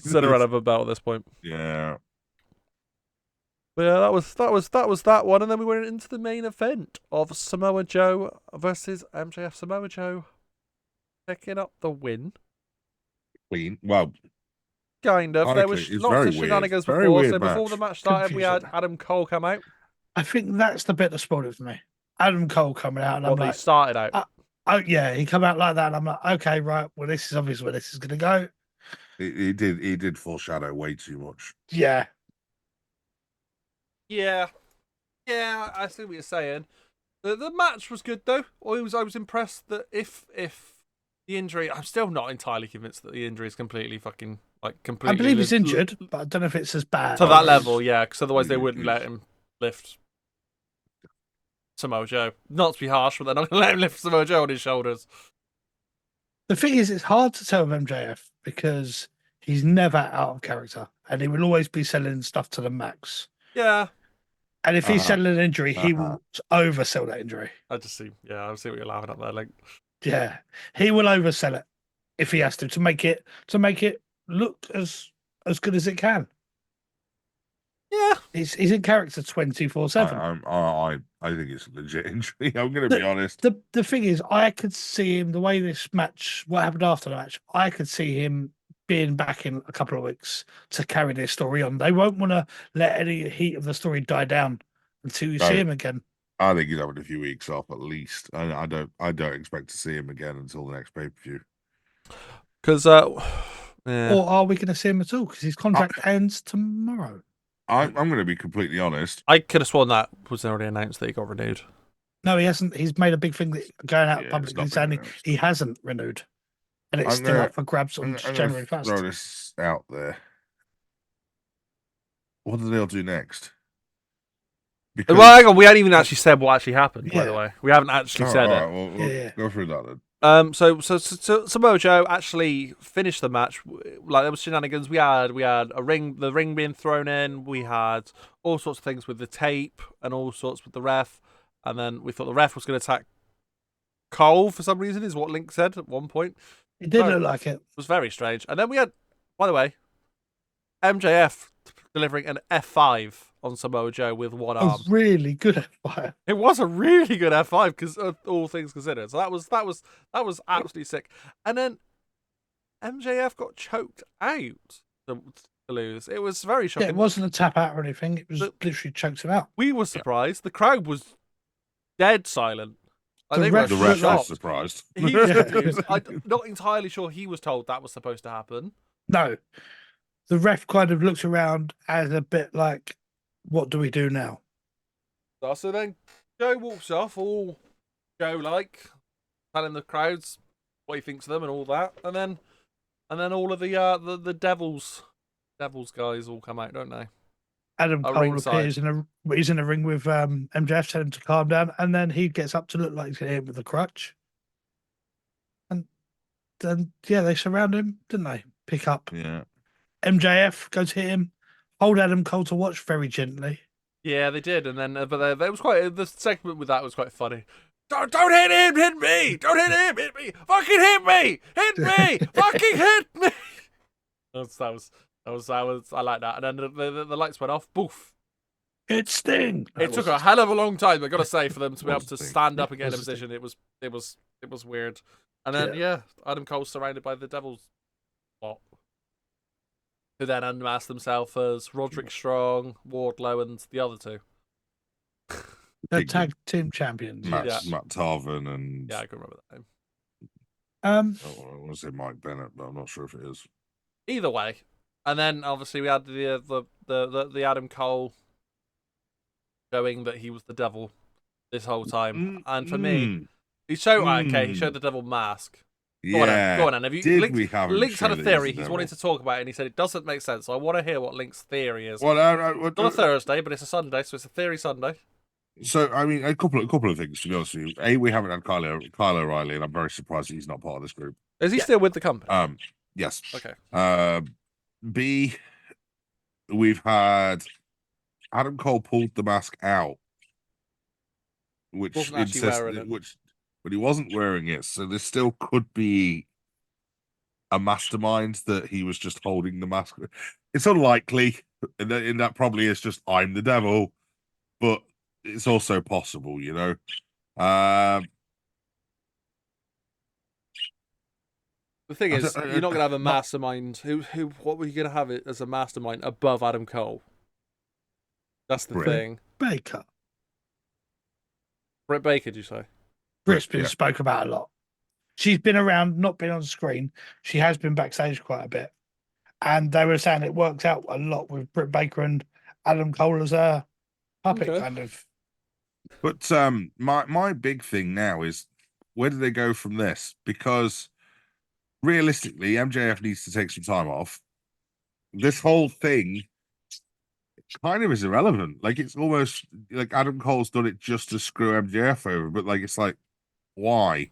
Center out of a belt at this point. Yeah. But yeah, that was that one, and then we went into the main event of Samoa Joe versus MJF. Samoa Joe picking up the win. Clean. Well, kind of. There was lots of shenanigans before. So before the match started, we had Adam Cole come out. I think that's the bit that spoiled it for me. Adam Cole coming out, and I'm like, he started out. He come out like that, and I'm like, okay, right. Well, this is obviously where this is going to go. He did foreshadow way too much. Yeah. Yeah, I see what you're saying. The match was good though. I was impressed that if the injury, I'm still not entirely convinced that the injury is completely fucking completely. I believe he's injured, but I don't know if it's as bad to that level. Yeah, because otherwise they wouldn't let him lift Samoa Joe. Not to be harsh, but they're not going to let him lift Samoa Joe on his shoulders. The thing is, it's hard to tell with MJF because he's never out of character, and he will always be selling stuff to the max. Yeah. And if he's selling an injury, he will oversell that injury. I see what you're laughing at there, Link. Yeah, he will oversell it if he has to make it look as good as it can. Yeah, he's in character 24/7. I think it's a legit injury. I'm going to be honest. The thing is, I could see him the way this match, what happened after the match. I could see him being back in a couple of weeks to carry their story on. They won't want to let any heat of the story die down until you see him again. I think he's having a few weeks off at least. I don't expect to see him again until the next pay-per-view. Because or are we going to see him at all? Because his contract ends tomorrow. I'm going to be completely honest. I could have sworn that was already announced that he got renewed. No, he hasn't. He's made a big thing that going out publicly saying he hasn't renewed, and it's still up for grabs on January 1st. Throw this out there. What do they all do next? Well, hang on, we haven't even actually said what actually happened. By the way, we haven't actually said it. Well, we'll go through that then. So Samoa Joe actually finished the match. Like, there was shenanigans. We had the ring being thrown in. We had all sorts of things with the tape and all sorts with the ref. And then we thought the ref was going to attack Cole for some reason, is what Link said at one point. It did look like it. It was very strange. And then we had, by the way, MJF delivering an F5 on Samoa Joe with one arm. A really good F5. It was a really good F5, because all things considered. So that was absolutely sick. And then MJF got choked out to lose. It was very shocking. Yeah, it wasn't a tap out or anything. It was literally choked him out. We were surprised. The crowd was dead silent. Like, the ref was surprised. He was confused. I'm not entirely sure he was told that was supposed to happen. No. The ref kind of looked around as a bit like, what do we do now? So then Joe walks off, all Joe-like, telling the crowds what he thinks of them and all that. And then all of the Devils guys all come out, don't they? Adam Cole appears he's in a ring with MJF, telling him to calm down, and then he gets up to look like he's going to hit him with a crutch. And then they surround him, didn't they? Pick up. Yeah. MJF goes hit him, hold Adam Cole to watch very gently. Yeah, they did, and then but it was quite, the segment with that was quite funny. Don't hit him, hit me! Don't hit him, hit me! Fucking hit me! Hit me! Fucking hit me! I like that. And then the lights went off. Boof. It's Sting. It took a hell of a long time, I gotta say, for them to be able to stand up and get in a position. It was weird. And then Adam Cole's surrounded by the Devils lot, who then unmasked themselves as Roderick Strong, Wardlow, and the other two. The tag team champions. Matt Tarvin and I can remember that name. I was it Mike Bennett, but I'm not sure if it is. Either way. And then obviously we had the Adam Cole showing that he was the devil this whole time. And for me, he showed the devil mask. Go on, Have you Link's had a theory he's wanting to talk about it, and he said it doesn't make sense. So I want to hear what Link's theory is. Well, not a Thursday, but it's a Sunday, so it's a theory Sunday. So I mean, a couple of things, to be honest with you. We haven't had Kyle O'Reilly, and I'm very surprised that he's not part of this group. Is he still with the company? Yes. Okay. B, we've had Adam Cole pulled the mask out, but he wasn't wearing it. So there still could be a mastermind that he was just holding the mask. It's unlikely, and that probably is just I'm the devil, but it's also possible, you know. The thing is, you're not going to have a mastermind. What were you going to have it as a mastermind above Adam Cole? That's the thing. Baker. Britt Baker, did you say? Britt's been spoke about a lot. She's been around, not been on screen. She has been backstage quite a bit. And they were saying it works out a lot with Britt Baker and Adam Cole as a puppet kind of. But my big thing now is, where do they go from this? Because realistically, MJF needs to take some time off. This whole thing kind of is irrelevant. Like, it's almost like Adam Cole's done it just to screw MJF over, but like, it's like, why?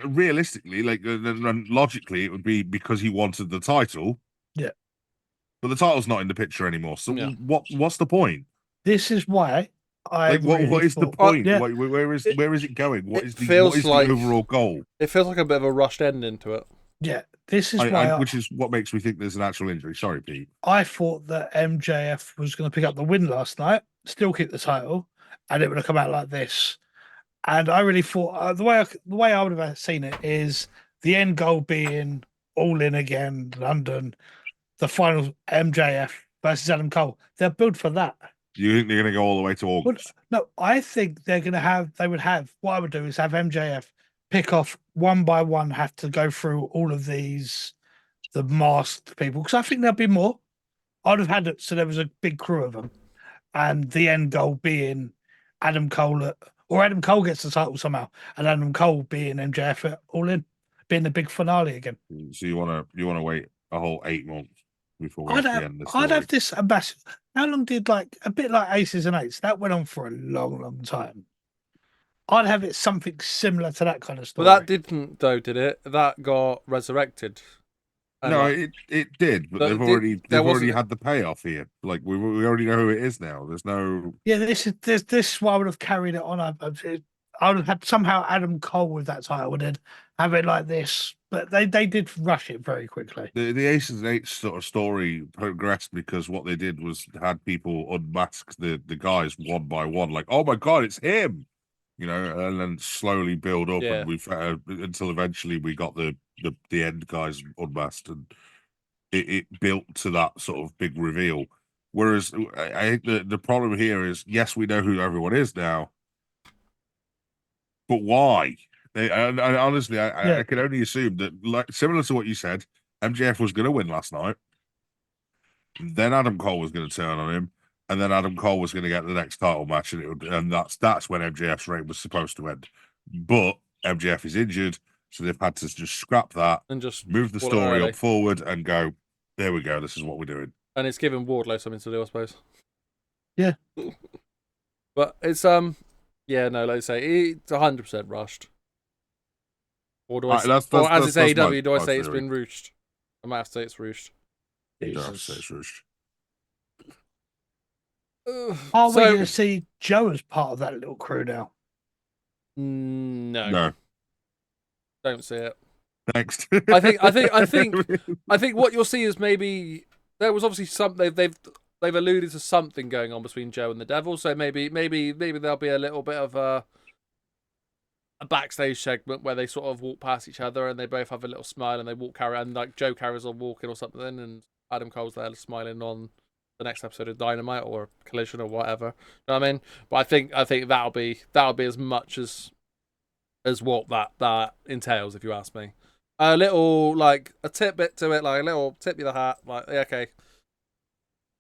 Realistically, like, logically, it would be because he wanted the title. Yeah. But the title's not in the picture anymore. So what's the point? This is why what is the point? Where is it going? What is the overall goal? It feels like a bit of a rushed ending to it. Yeah, this is which is what makes me think there's an actual injury. Sorry, Pete. I thought that MJF was going to pick up the win last night, still keep the title, and it would have come out like this. And I really thought the way I would have seen it is the end goal being All In again, London, the final MJF versus Adam Cole. They're built for that. Do you think they're going to go all the way to August? No, I think they would have, what I would do is have MJF pick off one by one, have to go through all of the masked people, because I think there'll be more. I'd have had it so there was a big crew of them, and the end goal being Adam Cole, or Adam Cole gets the title somehow, and Adam Cole being MJF at All In, being the big finale again. So you wanna wait a whole 8 months before we actually end the story? I'd have this ambassador. How long did a bit like Aces and Eights? That went on for a long time. I'd have it something similar to that kind of story. But that didn't, though, did it? That got resurrected. No, it did, but they've already had the payoff here. Like we already know who it is now. There's no. Yeah, this why I would have carried it on. I would have had somehow Adam Cole with that title and then have it like this. But they did rush it very quickly. The Aces and Eights sort of story progressed because what they did was had people unmask the guys one by one, like, oh my god, it's him, and then slowly build up, and we until eventually we got the end guys unmasked, and it built to that sort of big reveal. Whereas I think the problem here is, yes, we know who everyone is now, but why? And honestly, I can only assume that, like similar to what you said, MJF was going to win last night. Then Adam Cole was going to turn on him, and then Adam Cole was going to get the next title match, and that's when MJF's reign was supposed to end. But MJF is injured, so they've had to just scrap that and just move the story up forward and go, there we go, this is what we're doing. And it's given Wardlow something to do, I suppose. Yeah. But it's yeah, no, like I say, it's 100% rushed. Or do I say, as it's AEW, do I say it's been rushed? I might have to say it's rushed. You don't have to say it's rushed. Are we going to see Joe as part of that little crew now? No. Don't see it. Next. I think what you'll see is maybe there was obviously they've alluded to something going on between Joe and the Devil, so maybe there'll be a little bit of a backstage segment where they sort of walk past each other and they both have a little smile and they carry on, like Joe carries on walking or something, and Adam Cole's there smiling on the next episode of Dynamite or Collision or whatever. You know what I mean? But I think that'll be as much as what that entails, if you ask me. A little, like, a tidbit to it, like a little tip you the hat, like, yeah, okay,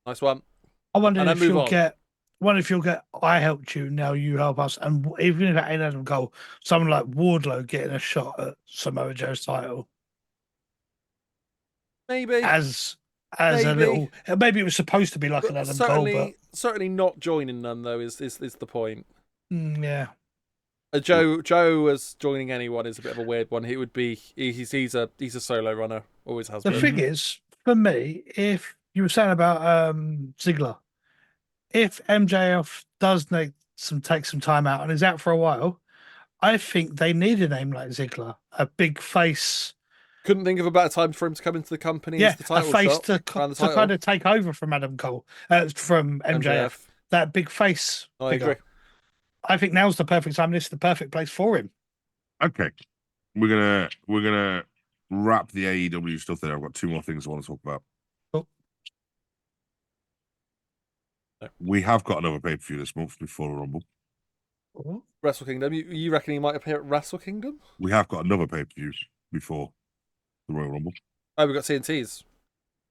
nice one. I wonder if you'll get I helped you, now you help us, and even if it ain't Adam Cole, someone like Wardlow getting a shot at Samoa Joe's title. Maybe as a little, maybe it was supposed to be like an Adam Cole, but certainly not joining none though is the point. Yeah. Joe as joining anyone is a bit of a weird one. He would be he's a solo runner, always has been. The thing is, for me, if you were saying about Ziggler, if MJF does take some time out and is out for a while, I think they need a name like Ziggler, a big face. Couldn't think of a better time for him to come into the company. Yeah, as the title a face shot, to kind of take over from Adam Cole, from MJF. That big face. I agree. I think now's the perfect time. This is the perfect place for him. Okay, we're gonna wrap the AEW stuff there. I've got 2 more things I want to talk about. Cool. We have got another pay-per-view this month before the Rumble. Wrestle Kingdom. You reckon he might appear at Wrestle Kingdom? We have got another pay-per-view before the Royal Rumble. Oh, we got TNT's.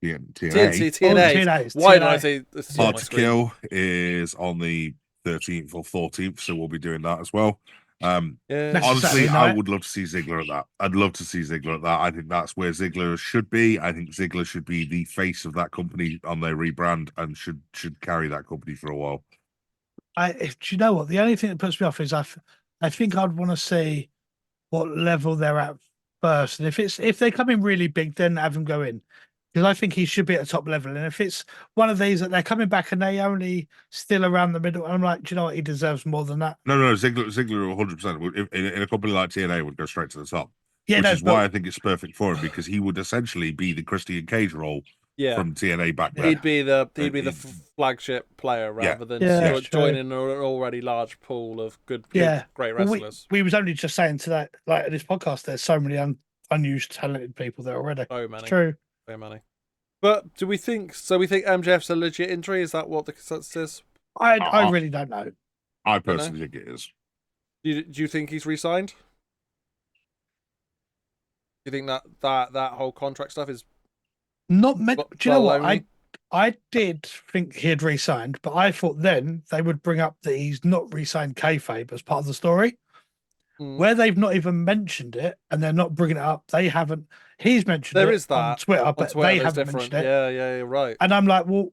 TNA. Why did I say this? Hard to Kill is on the 13th or 14th, so we'll be doing that as well. Honestly, I would love to see Ziggler at that. I'd love to see Ziggler at that. I think that's where Ziggler should be. I think Ziggler should be the face of that company on their rebrand and should carry that company for a while. Do you know what? The only thing that puts me off is I think I'd want to see what level they're at first, and if they come in really big, then have him go in. Because I think he should be at the top level. And if it's one of these that they're coming back and they only still around the middle, I'm like, do you know what? He deserves more than that. No, Ziggler 100%. In a company like TNA would go straight to the top. Yeah, which is why I think it's perfect for him, because he would essentially be the Christian Cage role from TNA back then. He'd be the flagship player rather than joining an already large pool of good great wrestlers. We was only just saying to that, like this podcast, there's so many unused talented people there already. So many. It's true. So many. But do we think MJF's a legit injury? Is that what the consensus is? I really don't know. I personally think it is. Do you think he's re-signed? Do you think that whole contract stuff is not meant? Do you know what? I did think he had re-signed, but I thought then they would bring up that he's not re-signed kayfabe as part of the story. Where they've not even mentioned it and they're not bringing it up, they haven't. He's mentioned there it is that on Twitter, but they haven't mentioned it. Yeah, you're right. And I'm like, well,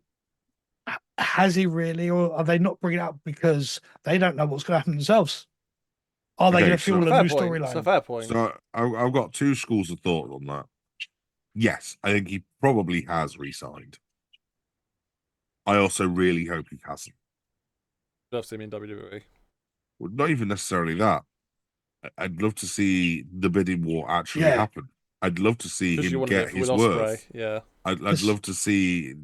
has he really, or are they not bringing it up because they don't know what's going to happen themselves? Are they going to fuel a new storyline? It's a fair point. So I've got two schools of thought on that. Yes, I think he probably has re-signed. I also really hope he hasn't. Love to see him in WWE. Well, not even necessarily that. I'd love to see the bidding war actually happen. I'd love to see him get his worth. Yeah. I'd love to see,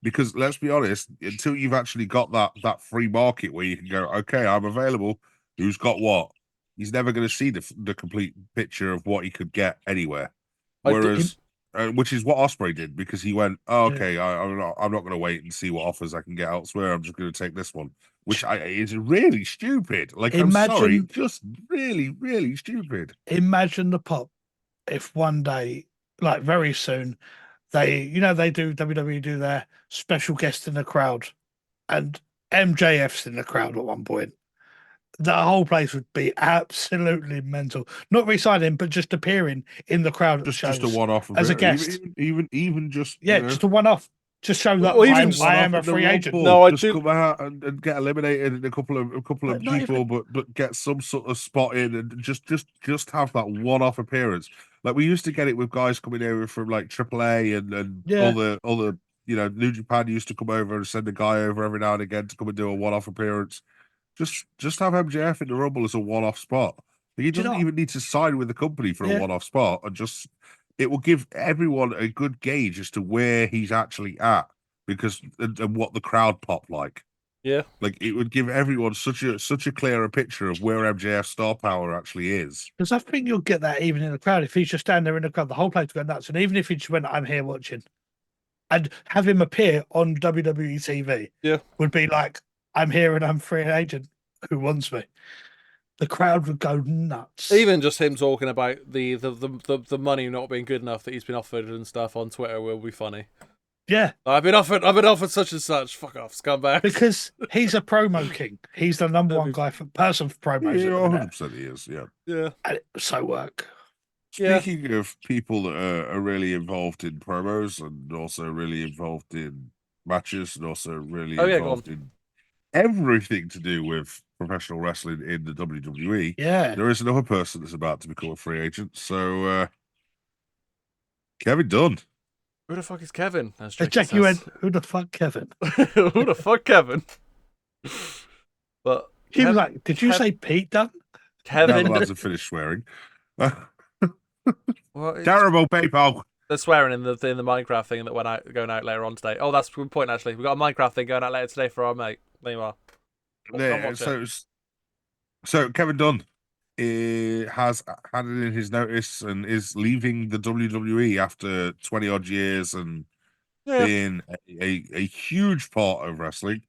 because let's be honest, until you've actually got that free market where you can go, okay, I'm available. Who's got what? He's never going to see the complete picture of what he could get anywhere. Whereas, which is what Ospreay did, because he went, oh, okay, I'm not going to wait and see what offers I can get elsewhere. I'm just going to take this one, which is really stupid. Like, I'm sorry, just really, really stupid. Imagine the pop if one day, like very soon, they do WWE do their special guest in the crowd, and MJF's in the crowd at one point. The whole place would be absolutely mental. Not re-signing, but just appearing in the crowd. Just a one-off as a guest. Even just just a one-off. Just show that I am a free agent. No, I just come out and get eliminated in a couple of people, but get some sort of spot in and just have that one-off appearance. Like we used to get it with guys coming over from like AAA and all the New Japan used to come over and send a guy over every now and again to come and do a one-off appearance. Just have MJF in the Rumble as a one-off spot. He doesn't even need to sign with the company for a one-off spot, and it will give everyone a good gauge as to where he's actually at, and what the crowd pop like. Yeah, like it would give everyone such a clearer picture of where MJF's star power actually is. Because I think you'll get that even in the crowd if he's just standing there in the crowd, the whole place will go nuts. And even if he just went, "I'm here watching," and have him appear on WWE TV, would be like, "I'm here and I'm free agent. Who wants me?" The crowd would go nuts. Even just him talking about the money not being good enough that he's been offered and stuff on Twitter will be funny. Yeah, I've been offered such and such. Fuck off, scumbag. Because he's a promo king. He's the number one guy for promos. Yeah, 100% he is. Yeah. And it was so work. Speaking of people that are really involved in promos and also really involved in matches and also really involved in everything to do with professional wrestling in the WWE. Yeah. There is another person that's about to become a free agent. So, Kevin Dunn. Who the fuck is Kevin? Jack, you went, who the fuck, Kevin? Who the fuck, Kevin? But he was like, did you say Pete Dunn? Kevin. The lads have finished swearing. Terrible people. They're swearing in the Minecraft thing that going out later on today. Oh, that's a good point, actually. We've got a Minecraft thing going out later today for our mate. There you are. So Kevin Dunn has handed in his notice and is leaving the WWE after 20 odd years and being a huge part of wrestling,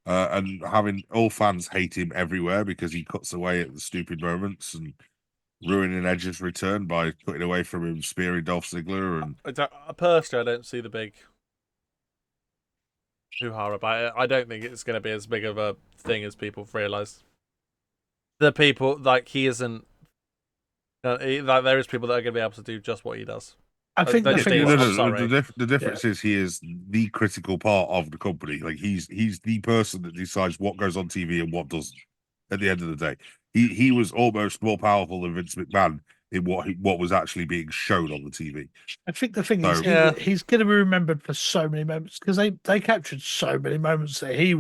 and having all fans hate him everywhere because he cuts away at the stupid moments and ruining Edge's return by cutting away from him spearing Dolph Ziggler. And personally, I don't see the big hoo-ha about it. I don't think it's going to be as big of a thing as people realise. The people, like, he isn't... like, there is people that are going to be able to do just what he does. I think the difference is he is the critical part of the company. Like, he's the person that decides what goes on TV and what doesn't. At the end of the day, he was almost more powerful than Vince McMahon in what was actually being shown on the TV. I think the thing is, he's going to be remembered for so many moments because they captured so many moments that it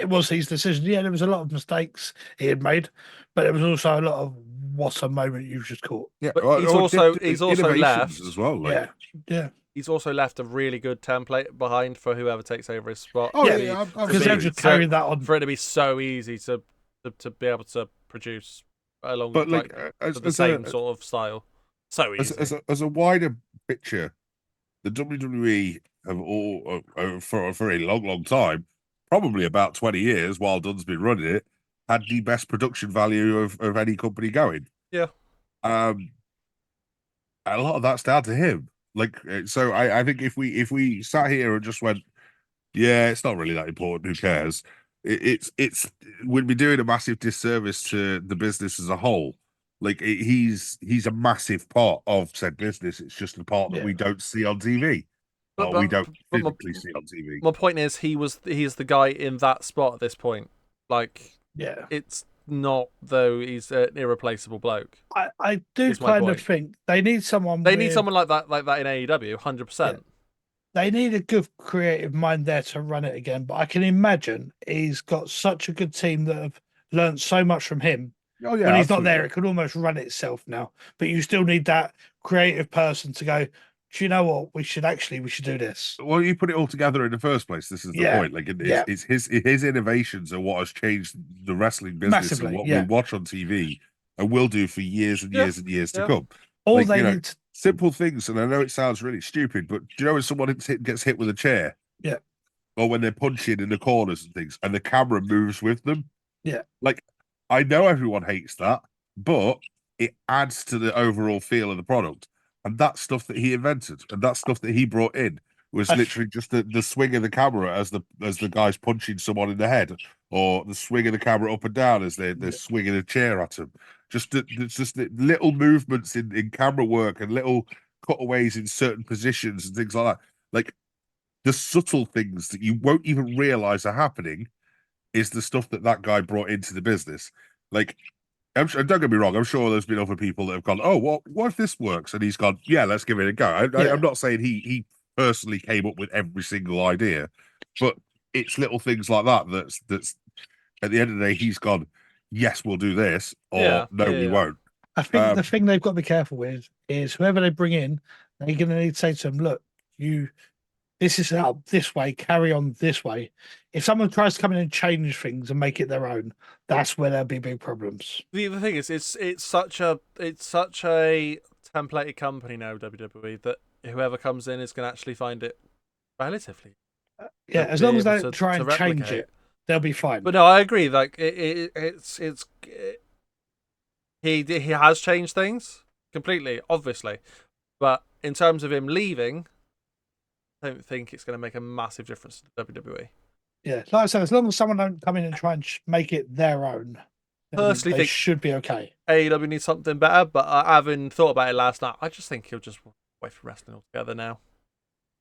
was his decision. Yeah, there was a lot of mistakes he had made, but there was also a lot of what a moment you've just caught. Yeah, but he's also left as well. Like, yeah. He's also left a really good template behind for whoever takes over his spot. Oh yeah, because they've just carried that on for it to be so easy to be able to produce along the same sort of style. So easy. As a wider picture, the WWE have all for a long time, probably about 20 years while Dunn's been running it, had the best production value of any company going. Yeah. A lot of that's down to him. Like, so I think if we sat here and just went, yeah, it's not really that important, who cares? It's we'd be doing a massive disservice to the business as a whole. Like, he's a massive part of said business. It's just the part that we don't see on TV. Or we don't physically see on TV. My point is, he's the guy in that spot at this point. Like, it's not though he's an irreplaceable bloke. I do kind of think they need someone. They need someone like that in AEW, 100%. They need a good creative mind there to run it again. But I can imagine he's got such a good team that have learned so much from him. Oh yeah, when he's not there, it could almost run itself now. But you still need that creative person to go, do you know what? We should do this. Well, you put it all together in the first place. This is the point. Like, it's his innovations are what has changed the wrestling business massively, and what we watch on TV and will do for years and years and years to come. All like, they need simple things, and I know it sounds really stupid, but do you know when someone gets hit with a chair? Yeah. Or when they're punching in the corners and things, and the camera moves with them? Yeah. Like, I know everyone hates that, but it adds to the overall feel of the product. And that stuff that he invented and that stuff that he brought in was literally just the swing of the camera as the guy's punching someone in the head, or the swing of the camera up and down as they're swinging a chair at him. Just the little movements in camera work and little cutaways in certain positions and things like that. Like, the subtle things that you won't even realize are happening is the stuff that guy brought into the business. Like, don't get me wrong, I'm sure there's been other people that have gone, oh, what if this works? And he's gone, yeah, let's give it a go. I'm not saying he personally came up with every single idea, but it's little things like that that's at the end of the day, he's gone, yes, we'll do this, or we won't. I think the thing they've got to be careful with is whoever they bring in, they're going to need to say to them, look, this is up this way, carry on this way. If someone tries to come in and change things and make it their own, that's where there'll be big problems. The thing is, it's such a templated company now, WWE, that whoever comes in is going to actually find it relatively. As long as they don't try and change it, they'll be fine. But no, I agree. Like, he has changed things completely, obviously, but in terms of him leaving, I don't think it's going to make a massive difference to WWE. Yeah, like I said, as long as someone don't come in and try and make it their own, personally think should be okay. AEW needs something better, but having thought about it last night, I just think he'll just walk away from wrestling altogether now.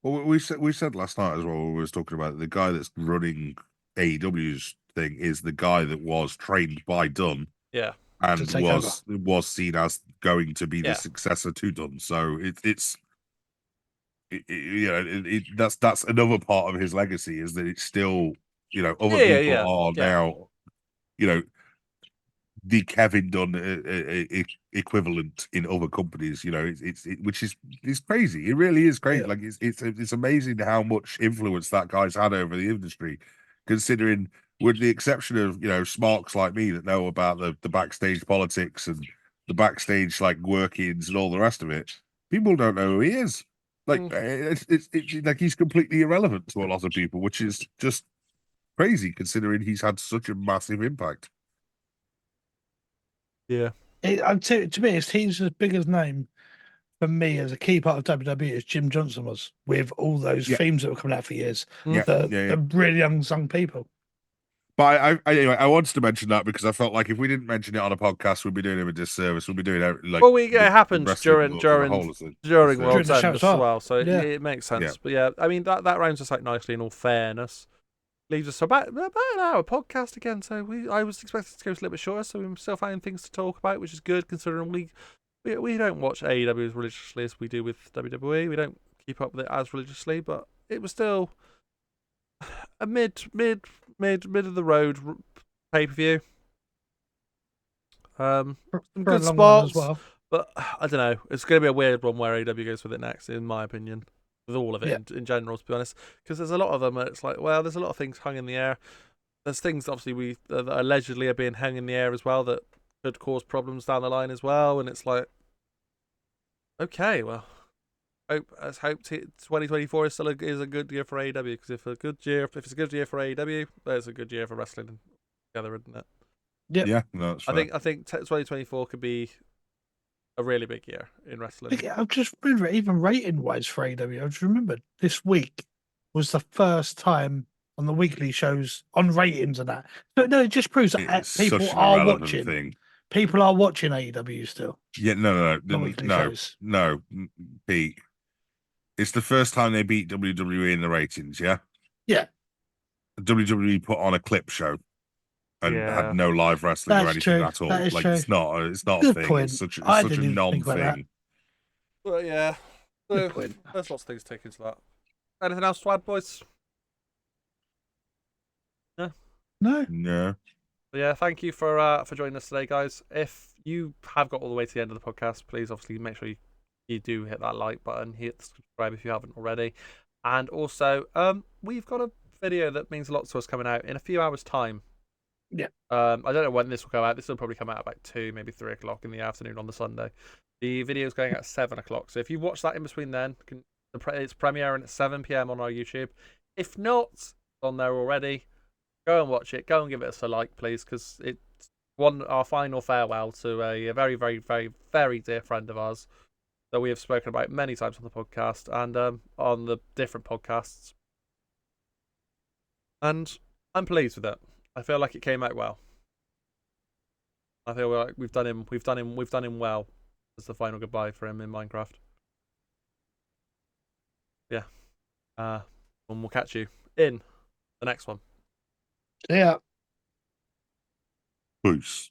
Well, we said last night as well, when we were talking about the guy that's running AEW's thing is the guy that was trained by Dunn. Yeah. And was seen as going to be the successor to Dunn. So that's another part of his legacy, is that it's still, other people are now, the Kevin Dunn equivalent in other companies. Which is crazy. It really is crazy. Like, it's amazing how much influence that guy's had over the industry, considering, with the exception of smarks like me that know about the backstage politics and the backstage like workings and all the rest of it, people don't know who he is. Like, it's like he's completely irrelevant to a lot of people, which is just crazy considering he's had such a massive impact. Yeah, to me, he's as big a name for me as a key part of WWE as Jim Johnson was, with all those themes that were coming out for years. The really young people. But anyway, I wanted to mention that because I felt like if we didn't mention it on a podcast, we'd be doing him a disservice. We'd be doing it happened during World's End as well, so it makes sense. Yeah. But yeah, I mean that rounds us out nicely. In all fairness, leaves us about an hour podcast again. So I was expecting to go a little bit shorter, so we still find things to talk about, which is good considering we don't watch AEW as religiously as we do with WWE. We don't keep up with it as religiously, but it was still a mid of the road pay-per-view. Some good spots, well. But I don't know. It's going to be a weird one where AEW goes with it next, in my opinion, with all of it in general, to be honest. Because there's a lot of them where it's like, well, there's a lot of things hung in the air. There's things, obviously, that allegedly are being hung in the air as well that could cause problems down the line as well. And it's like, okay, well, let's hope 2024 is still a good year for AEW, because if it's a good year for AEW, there's a good year for wrestling together, isn't it? Yeah, no, that's fair. I think 2024 could be a really big year in wrestling. I've just remembered, even rating wise for AEW, I just remembered this week was the first time on the weekly shows on ratings and that. But no, it just proves that people are watching. Thing. People are watching AEW still. Yeah, no, Pete. It's the first time they beat WWE in the ratings. Yeah. Yeah. WWE put on a clip show and had no live wrestling or anything at all. Like true. It's not a thing. Point. It's such a non-thing. Well, yeah. So, there's lots of things to take into that. Anything else to add, boys? No. But yeah, thank you for joining us today, guys. If you have got all the way to the end of the podcast, please obviously make sure you do hit that like button, hit subscribe if you haven't already, and also we've got a video that means a lot to us coming out in a few hours' time. Yeah. I don't know when this will come out. This will probably come out about 2, maybe 3 o'clock in the afternoon on the Sunday. The video is going at 7 o'clock. So if you watch that in between then, it's premiering at 7 p.m. on our YouTube. If not, it's on there already. Go and watch it. Go and give it us a like, please, because it's our final farewell to a very, very, very, very dear friend of ours that we have spoken about many times on the podcast and on the different podcasts. And I'm pleased with it. I feel like it came out well. I feel like we've done him well as the final goodbye for him in Minecraft. Yeah. And we'll catch you in the next one. Peace.